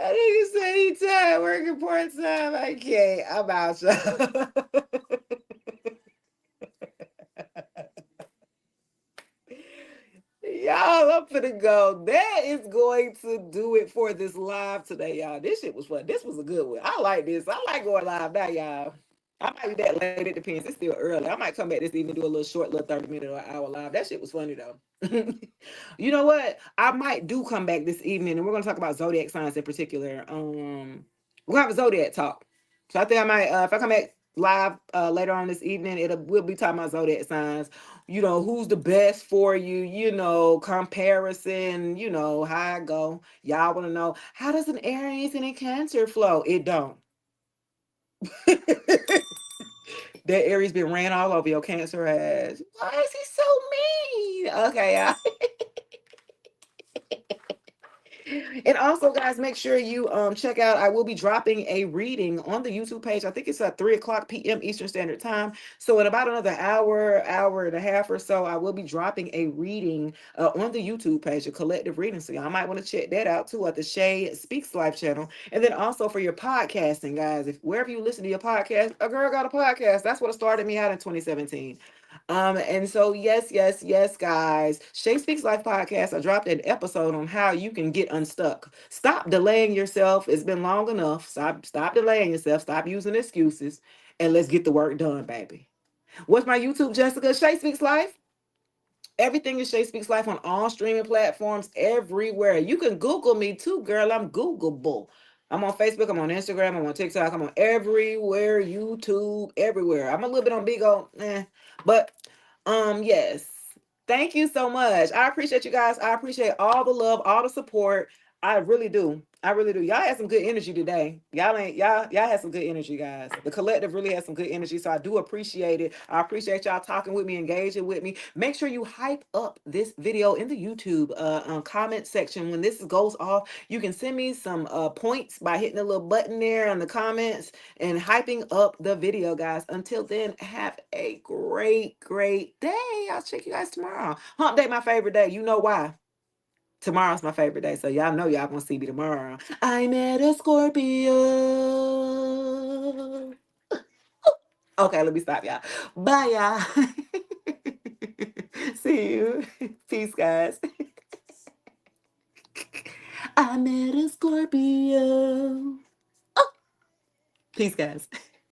I think you said he tired working part time. I can't. I'm out, y'all. Y'all, I'm finna go. That is going to do it for this live today, y'all. This shit was fun. This was a good one. I like this. I like going live now, y'all. I might be that late. It depends. It's still early. I might come back this evening, do a little short, little 30-minute or hour live. That shit was funny though. You know what? I might do come back this evening, and we're gonna talk about zodiac signs in particular. We'll have a zodiac talk. So I think I might, if I come back live later on this evening, we'll be talking about zodiac signs. You know, who's the best for you, you know, comparison, you know, how I go. Y'all want to know, how does an Aries and a Cancer flow? It don't. That Aries been ran all over your Cancer ass. Why is he so mean? Okay, y'all. And also, guys, make sure you check out. I will be dropping a reading on the YouTube page. I think it's at 3 o'clock p.m. Eastern Standard Time. So in about another hour and a half or so, I will be dropping a reading on the YouTube page, a collective reading. So y'all might want to check that out too at the Shay Speaks Life channel. And then also for your podcasting, guys, if wherever you listen to your podcast, a girl got a podcast. That's what started me out in 2017. And so yes, guys. Shay Speaks Life podcast. I dropped an episode on how you can get unstuck. Stop delaying yourself. It's been long enough. Stop delaying yourself. Stop using excuses. And let's get the work done, baby. What's my YouTube, Jessica? Shay Speaks Life. Everything is Shay Speaks Life on all streaming platforms, everywhere. You can Google me too, girl. I'm Googleable. I'm on Facebook. I'm on Instagram. I'm on TikTok. I'm on everywhere. YouTube, everywhere. I'm a little bit on Bigo, but yes. Thank you so much. I appreciate you guys. I appreciate all the love, all the support. I really do. I really do. Y'all had some good energy today. Y'all had some good energy, guys. The collective really had some good energy. So I do appreciate it. I appreciate y'all talking with me, engaging with me. Make sure you hype up this video in the YouTube comment section. When this goes off, you can send me some points by hitting the little button there on the comments and hyping up the video, guys. Until then, have a great day. I'll check you guys tomorrow. Hump day, my favorite day. You know why? Tomorrow's my favorite day, so y'all know y'all gonna see me tomorrow. I met a Scorpio. Okay, let me stop, y'all. Bye, y'all. See you. Peace, guys. I met a Scorpio. Peace, guys.